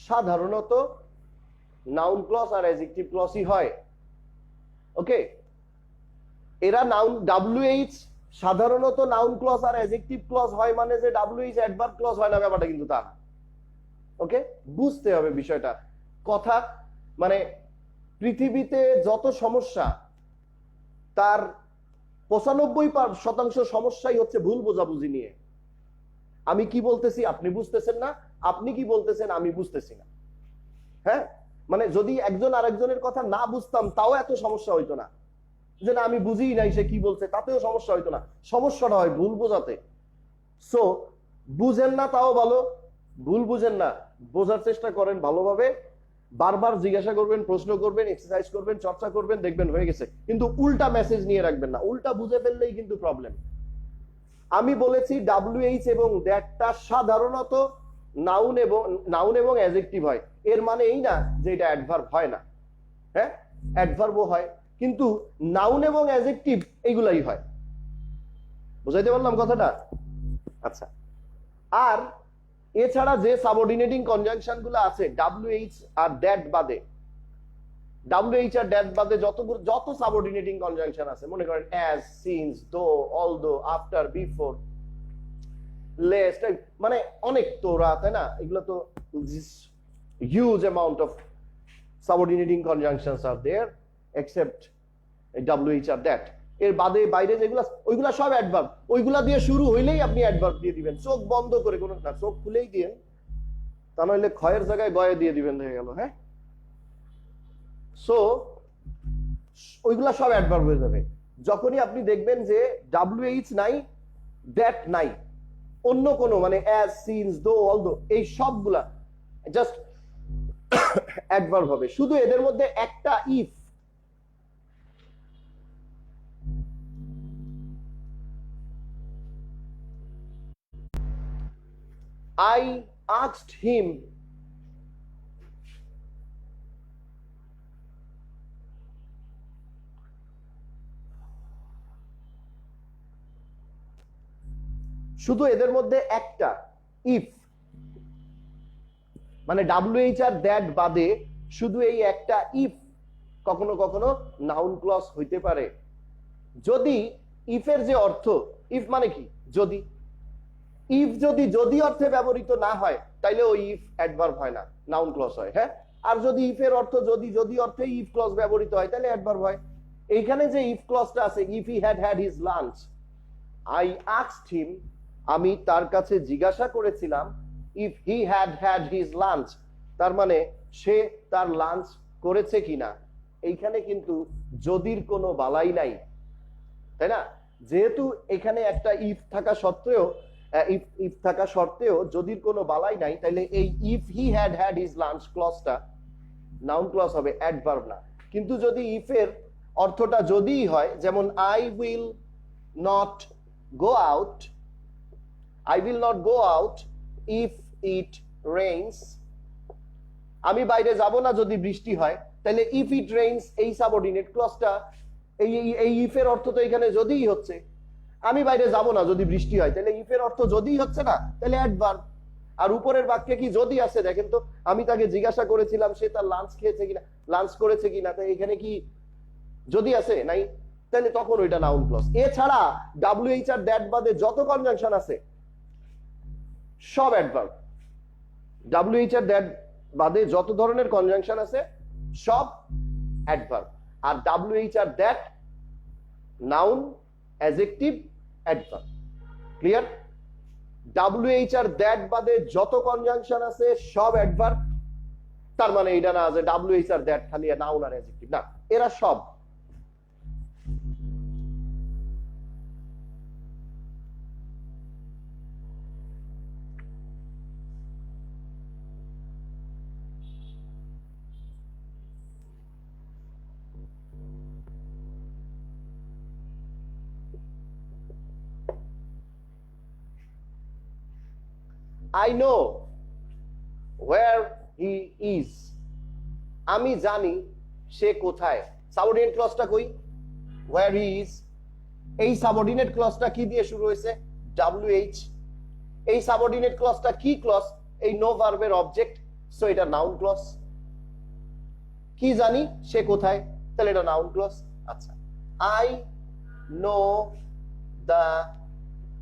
সাধারণত নাউন ক্লজ আর অ্যাডজেক্টিভ ক্লজই হয়। ওকে, এরা নাউন WH সাধারণত নাউন ক্লজ আর অ্যাডজেক্টিভ ক্লজ হয়, মানে যে WH অ্যাডভার্ব ক্লজ হয় না, ব্যাপারটা কিন্তু তা না। ওকে, বুঝতে হবে বিষয়টা। কথা মানে পৃথিবীতে যত সমস্যা, তার 95% সমস্যাই হচ্ছে ভুল বোঝাবুঝি নিয়ে। আমি কি বলতেছি আপনি বুঝতেছেন না, আপনি কি বলতেছেন আমি বুঝতেছি না। হ্যাঁ, মানে যদি একজন আরেকজনের কথা না বুঝতাম তাও এত সমস্যা হইতো না, যে না আমি বুঝি নাই সে কি বলছে, তাতেও সমস্যা হইতো না। সমস্যাটা হয় ভুল বোঝাতে। সো বুঝেন না তাও ভালো, ভুল বুঝেন না, বোঝার চেষ্টা করেন ভালোভাবে, বারবার জিজ্ঞাসা করবেন, প্রশ্ন করবেন, এক্সারসাইজ করবেন, চর্চা করবেন, দেখবেন হয়ে গেছে। কিন্তু উল্টা মেসেজ নিয়ে রাখবেন না, উল্টা বুঝে ফেললেই কিন্তু প্রবলেম। আমি বলেছি WH এবং দ্যাটটা সাধারণত নাউন এবং অ্যাডজেক্টিভ হয়, এর মানে এই না যে এটা অ্যাডভার্ব হয় না। হ্যাঁ, অ্যাডভার্বও হয়, কিন্তু নাউন এবং অ্যাডজেক্টিভ এগুলাই হয়। বুঝাইতে পারলাম কথাটা? আচ্ছা, আর এছাড়া যে সাবঅর্ডিনেটিং কনজাংশন গুলো আছে WH আর দ্যাট বাদে, WH আর দ্যাট বাদে যত সাবঅর্ডিনেটিং কনজাংশন আছে, মনে করেন as, since, though, although, after, before, lest, মানে অনেক তোরা, তাই না? এগুলো তো huge amount of subordinating conjunctions are there except WH আর দ্যাট। এর বাদে বাইরে যেগুলো, ওইগুলা সব অ্যাডভার্ব। ওইগুলা দিয়ে শুরু হইলেই আপনি অ্যাডভার্ব দিয়ে দিবেন, চোখ বন্ধ করে, কোনো না, চোখ খুলেই দিয়ে, তা নইলে ক্ষয়ের জায়গায় গয়ে দিয়ে দিবেন, হয়ে গেল। হ্যাঁ, সো ওইগুলা সব অ্যাডভার্ব হয়ে যাবে। যখনই আপনি দেখবেন যে WH নাই, দ্যাট নাই, অন্য কোনো মানে অ্যাজ, সিন্স, দো, অলদো, এই সবগুলা জাস্ট অ্যাডভার্ব হবে। শুধু এদের মধ্যে একটা ইফ, I asked him শুধু এদের মধ্যে একটা ইফ, মানে WH আর দ্যাট বাদে শুধু এই একটা ইফ কখনো কখনো নাউন ক্লজ হইতে পারে। যদি ইফের যে অর্থ, ইফ মানে কি যদি, ইফ যদি অর্থে ব্যবহৃত না হয় তাইলে ওই ইফ অ্যাডভার্ব হয় না, নাউন ক্লজ হয়। হ্যাঁ, আর যদি ইফের অর্থ যদি অর্থে ইফ ক্লজ ব্যবহৃত হয় তাহলে অ্যাডভার্ব হয়। এইখানে যে ইফ ক্লজটা আছে, if he had had his lunch, I asked হিম, আমি তার কাছে জিজ্ঞাসা করেছিলাম, if he had had his lunch, তার মানে সে তার লাঞ্চ করেছে কিনা। এইখানে কিন্তু যদির কোনো বালাই নাই, তাই না? যেহেতু এখানে একটা ইফ থাকা সত্ত্বেও যদির কোনো বালাই নাই, তাহলে এই if he had had his lunch ক্লজটা নাউন ক্লজ হবে, অ্যাডভার্ব না। কিন্তু যদি ইফের অর্থটা যদিই হয়, যেমন I will not go out, I will not go out if it rains, আমি বাইরে যাব না যদি বৃষ্টি হয়, তাহলে if it rains এই সাবঅর্ডিনেট ক্লজটা, এই ইফের অর্থ তো এখানে যদিই হচ্ছে। আমি বাইরে যাব না যদি বৃষ্টি হয়, তাহলে ইফের অর্থ যদিই হচ্ছে না, তাহলে অ্যাডভার্ব। আর উপরের বাক্যে কি যদি আছে দেখেন তো, আমি তাকে জিজ্ঞাসা করেছিলাম সে তার লাঞ্চ খেয়েছে কিনা, লাঞ্চ করেছে কিনা, তাই এখানে কি যদি আছে নাই, তাহলে তখন ওইটা নাউন ক্লজ। এছাড়া WH আর দ্যাট বাদে যত কনজাংশন আছে সব অ্যাডভার্ব। WH আর দ্যাট বাদে যত ধরনের কনজাংশন আছে সব অ্যাডভার্ব। আর WH আর that noun, adjective, adverb. Clear? WH আর দ্যাট বাদে যত কনজাংশন আছে সব অ্যাডভার্ব। তার মানে এটা না যে WH আর দ্যাট খালি নাউন আর অ্যাডজেক্টিভ, না, এরা সব। I know where he is, আমি জানি সে কোথায়। সাবঅর্ডিনেট ক্লজটা কই? where he is। এই সাবঅর্ডিনেট ক্লজটা কি দিয়ে শুরু হয়েছে? WH। এই সাবঅর্ডিনেট ক্লজটা কি ক্লজ? এই নো ভার্বের অবজেক্ট, সো এটা নাউন ক্লজ। কি জানি সে কোথায়, তাহলে এটা নাউন ক্লজ। আচ্ছা, I know the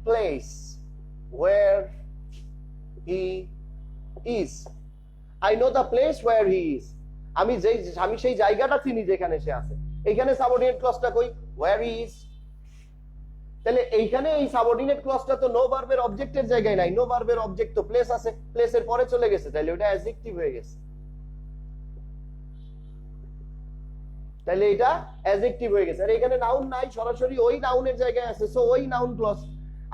place where he is, I know the place where he is, আমি সেই জায়গাটা চিনি যেখানে সে আছে। এইখানে সাবঅর্ডিনেট ক্লজটা কই? where he is। তাহলে এইখানে এই সাবঅর্ডিনেট ক্লজটা তো নো ভার্বের অবজেক্টের জায়গায় নাই, নো ভার্বের অবজেক্ট তো প্লেস আছে, প্লেসের পরে চলে গেছে, তাহলে ওটা অ্যাডজেক্টিভ হয়ে গেছে। তাহলে এটা অ্যাডজেক্টিভ হয়ে গেছে। আর এখানে নাউন নাই, সরাসরি ওই নাউনের জায়গায় আছে, সো ওই নাউন ক্লজ।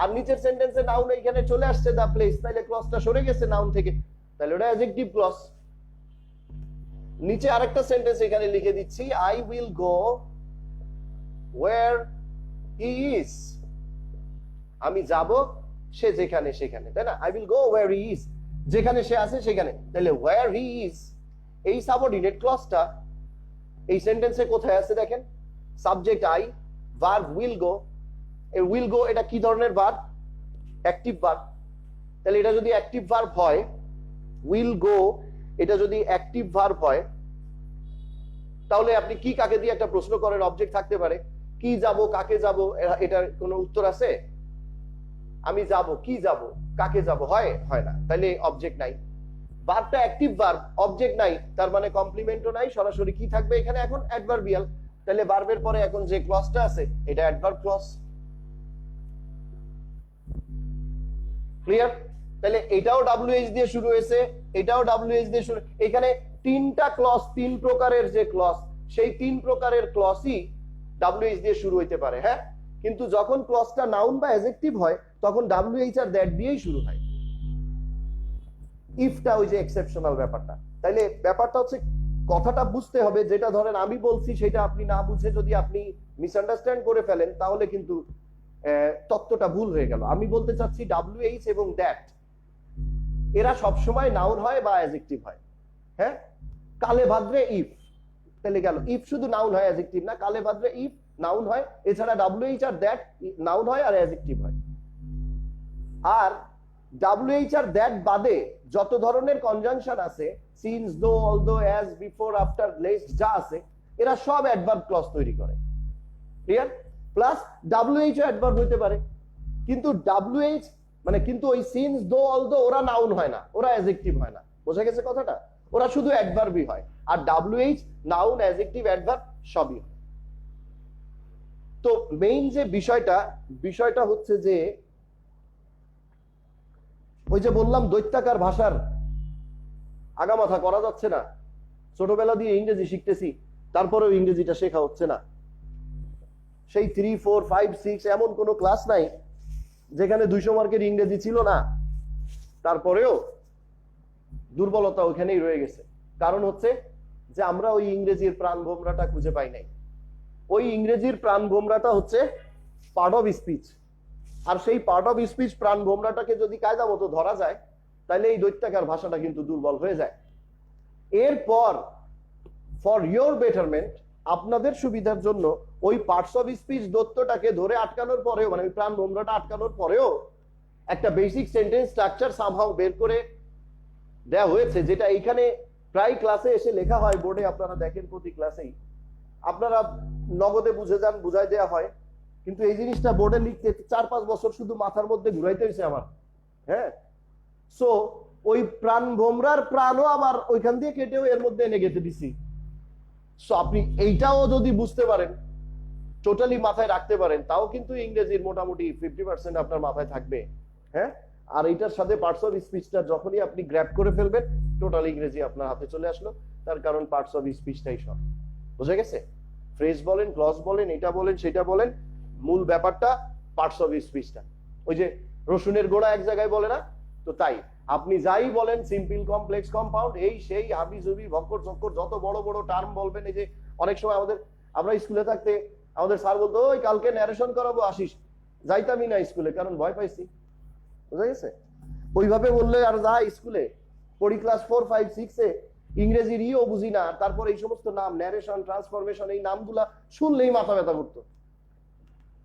আর নিচের সেন্টেন্সে নাউন এখানে চলে আসছে দা প্লেস, তাহলে ক্লজটা সরে গেছে নাউন থেকে, তাহলে ওটা অ্যাডজেক্টিভ ক্লজ। নিচে আরেকটা সেন্টেন্স এখানে লিখে দিচ্ছি, I will go where he is, আমি যাব সে যেখানে সেখানে, তাই না? I will go where he is, যেখানে সে আছে সেখানে। তাহলে ওয়্যার হি ইজ এই সাবঅর্ডিনেট ক্লজটা এই সেন্টেন্সে কোথায় আছে দেখেন? Subject I, verb will go. এই উইল গো এটা কি ধরনের ভার্ব? Active verb. তাহলে এটা যদি অ্যাক্টিভ ভার্ব হয়, উইল গো এটা যদি অ্যাক্টিভ ভার্ব হয়, তাহলে আপনি কি কাকে দিয়ে একটা প্রশ্ন করেন, অবজেক্ট থাকতে পারে। কি যাব, কাকে যাব, এটার কোনো উত্তর আছে? আমি যাব, কি যাব, কাকে যাব, হয় হয় না, তাহলে অবজেক্ট নাই। ভার্বটা অ্যাক্টিভ ভার্ব, অবজেক্ট নাই, তার মানে কমপ্লিমেন্টও নাই, সরাসরি কি থাকবে এখানে এখন? অ্যাডভার্বিয়াল। তাহলে ভার্বের পরে এখন যে ক্লজটা আছে এটা অ্যাডভার্ব ক্লজ। ক্লিয়ার? তাহলে এটাও ডব্লিউএইচ দিয়ে শুরু হয়েছে, এটাও ডব্লিউএইচ দিয়ে শুরু। এখানে তিনটা ক্লজ, তিন প্রকারের যে ক্লজ, সেই তিন প্রকারের ক্লজই ডব্লিউএইচ দিয়ে শুরু হইতে পারে। হ্যাঁ, কিন্তু যখন ক্লজটা নাউন বা অ্যাডজেক্টিভ হয় তখন ডব্লিউএইচ আর দ্যাট দিয়েই শুরু হয়। ইফটা ওই যে এক্সেপশনাল ব্যাপারটা। তাইলে ব্যাপারটা হচ্ছে কথাটা বুঝতে হবে, যেটা ধরেন আমি বলছি সেটা আপনি না বুঝে যদি আপনি মিসআন্ডারস্ট্যান্ড করে ফেলেন তাহলে কিন্তু তত্ত্বটা ভুল হয়ে গেল। আমি বলতে চাচ্ছি ডব্লিউএইচ এবং দ্যাট এরা সবসময় নাউন হয় বা অ্যাডজেক্টিভ হয়। হ্যাঁ, কালে ভাদ্রে ইফ, তাহলে গেল। ইফ শুধু নাউন হয়, অ্যাডজেক্টিভ না। কালে ভাদ্রে ইফ নাউন হয়, এছাড়া ডব্লিউএইচ আর দ্যাট নাউন হয় আর অ্যাডজেক্টিভ হয়। আর ডব্লিউএইচ আর দ্যাট বাদে যত ধরনের কনজাংশন আছে, since, though, although, as, before, after, lest যা আছে, এরা সব অ্যাডভার্ব ক্লজ তৈরি করে। ক্লিয়ার? প্লাস ডব্লিউএইচ ও অ্যাডভার্ব হইতে পারে, কিন্তু ডব্লিউএইচ মানে কিন্তু ওই সিন্স, দো, অলদো ওরা নাউন হয় না, ওরা অ্যাডজেক্টিভ হয় না। বোঝা গেছে কথাটা? ওরা শুধু অ্যাডভার্বই হয়। আর ডব্লিউএইচ নাউন, অ্যাডজেক্টিভ, অ্যাডভার্ব সবই হয়। তো মেইন যে বিষয়টা হচ্ছে যে ওই যে বললাম দৈত্যাকার ভাষার আগামাথা করা যাচ্ছে না। ছোটবেলা দিয়ে ইংরেজি শিখতেছি, তারপরেও ইংরেজিটা শেখা হচ্ছে না। সেই 3, 4, 5, 6 এমন কোনো ক্লাস নাই যেখানে 200 মার্কের ইংরেজি ছিল না, তারপরেও দুর্বলতা ওইখানেই রয়ে গেছে। কারণ হচ্ছে যে আমরা ওই ইংরেজির প্রাণ ভোমরাটা খুঁজে পাই নাই। ওই ইংরেজির প্রাণ ভোমরাটা হচ্ছে পার্ট অফ স্পিচ। আর সেই পার্ট অফ স্পিচ প্রাণ ভোমরাটাকে যদি কায়দা মতো ধরা যায়, তাহলে এই দৈত্যাকার ভাষাটা কিন্তু দুর্বল হয়ে যায়। এরপর ফর ইয়োর বেটারমেন্ট, আপনাদের সুবিধার জন্য ওই পার্টস অফ স্পিচ দত্তটাকে ধরে আটকানোর পরেও, মানে ওই প্রাণ ভোমরাটা আটকানোর পরেও একটা বেসিক সেন্টেন্স স্ট্রাকচার সামহাও বের করে দেওয়া হয়েছে, যেটা এইখানে প্রায় ক্লাসে এসে লেখা হয়। বোর্ডে আপনারা দেখেন প্রতি ক্লাসেই, আপনারা নগদে বুঝে যান, বুঝাই দেওয়া হয়। কিন্তু এই জিনিসটা বোর্ডে লিখতে 4-5 বছর শুধু মাথার মধ্যে ঘুরাইতে হয়েছে আমার। হ্যাঁ, সো ওই প্রাণ ভোমরার প্রাণও আবার ওইখান দিয়ে কেটেও এর মধ্যে এনে গেতে দিছি। সো আপনি এইটাও যদি বুঝতে পারেন, টোটালি মাথায় রাখতে পারেন, তাও কিন্তু ইংরেজির মোটামুটি 50% আপনার মাথায় থাকবে। হ্যাঁ, আর এইটার সাথে পার্টস অফ স্পিচটা যখনই আপনি গ্র্যাব করে ফেলবেন, টোটাল ইংরেজি আপনার হাতে চলে আসলো। তার কারণ পার্টস অফ স্পিচটাই সব। বুঝে গেছে? ফ্রেজ বলেন, ক্লজ বলেন, এটা বলেন, সেটা বলেন, মূল ব্যাপারটা পার্টস অফ স্পিচটা। ওই যে রসুনের গোড়া এক জায়গায় বলে না, তো তাই আপনি যাই বলেন, সিম্পল, কমপ্লেক্স, কম্পাউন্ড, এই সেই হাবি জুবি ভক্কর চক্কর যত বড় বড় টার্ম বলবেন। এই যে অনেক সময় আমরা স্কুলে থাকতে আমাদের স্যার বলতো, ওই কালকে ন্যারেশন করাবো আসিস, যাইতামই না স্কুলে, কারণ ভয় পাইছি। বুঝা গেছে? ওইভাবে বললে আর যা স্কুলে পড়ি, ক্লাস 4, 5, 6-এ ইংরেজির ইও বুঝি না, তারপর এই সমস্ত নাম, ন্যারেশন, ট্রান্সফরমেশন, এই নামগুলা শুনলেই মাথা ব্যথা করতো।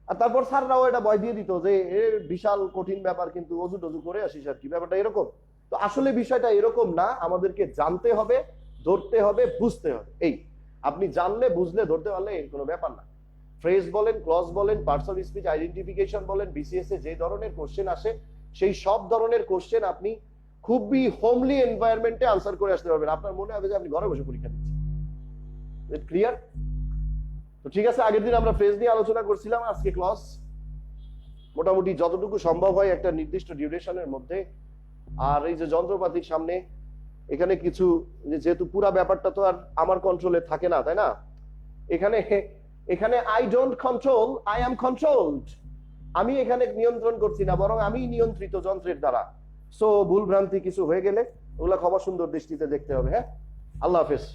আর তারপর স্যাররাও এটা ভয় দিয়ে দিত যে এ বিশাল কঠিন ব্যাপার, কিন্তু অজু টজু করে আসিস আর কি, ব্যাপারটা এরকম। তো আসলে বিষয়টা এরকম না, আমাদেরকে জানতে হবে, ধরতে হবে, বুঝতে হবে। এই আপনি জানলে, বুঝলে, ধরতে পারলে এর কোনো ব্যাপার না। ফ্রেজ বলেন, ক্লজ বলেন, পার্টস অফ স্পিচ আইডেন্টিফিকেশন বলেন, বিসিএস এ যে ধরনের কোশ্চেন আসে, সেই সব ধরনের কোশ্চেন আপনি খুবই হোমলি এনভায়রনমেন্টে আনসার করে আসতে পারবেন। আপনার মনে হবে যে আপনি ঘরে বসে পরীক্ষা দিচ্ছেন। ক্লিয়ার? তো ঠিক আছে, আগের দিন আমরা ফ্রেজ নিয়ে আলোচনা করছিলাম, আজকে ক্লজ। মোটামুটি যতটুকু সম্ভব হয় একটা নির্দিষ্ট ডিউরেশনের মধ্যে। আর এই যে যন্ত্রপাতির সামনে এখানে কিছু, যেহেতু পুরা ব্যাপারটা তো আর আমার কন্ট্রোলে থাকে না, তাই না? এখানে I don't control, I am controlled. আমি এখানে নিয়ন্ত্রণ করছি না, বরং আমি নিয়ন্ত্রিত যন্ত্রের দ্বারা। সো ভুল ভ্রান্তি কিছু হয়ে গেলে ওগুলা খবর সুন্দর দৃষ্টিতে দেখতে হবে। হ্যাঁ, আল্লাহ হাফেজ।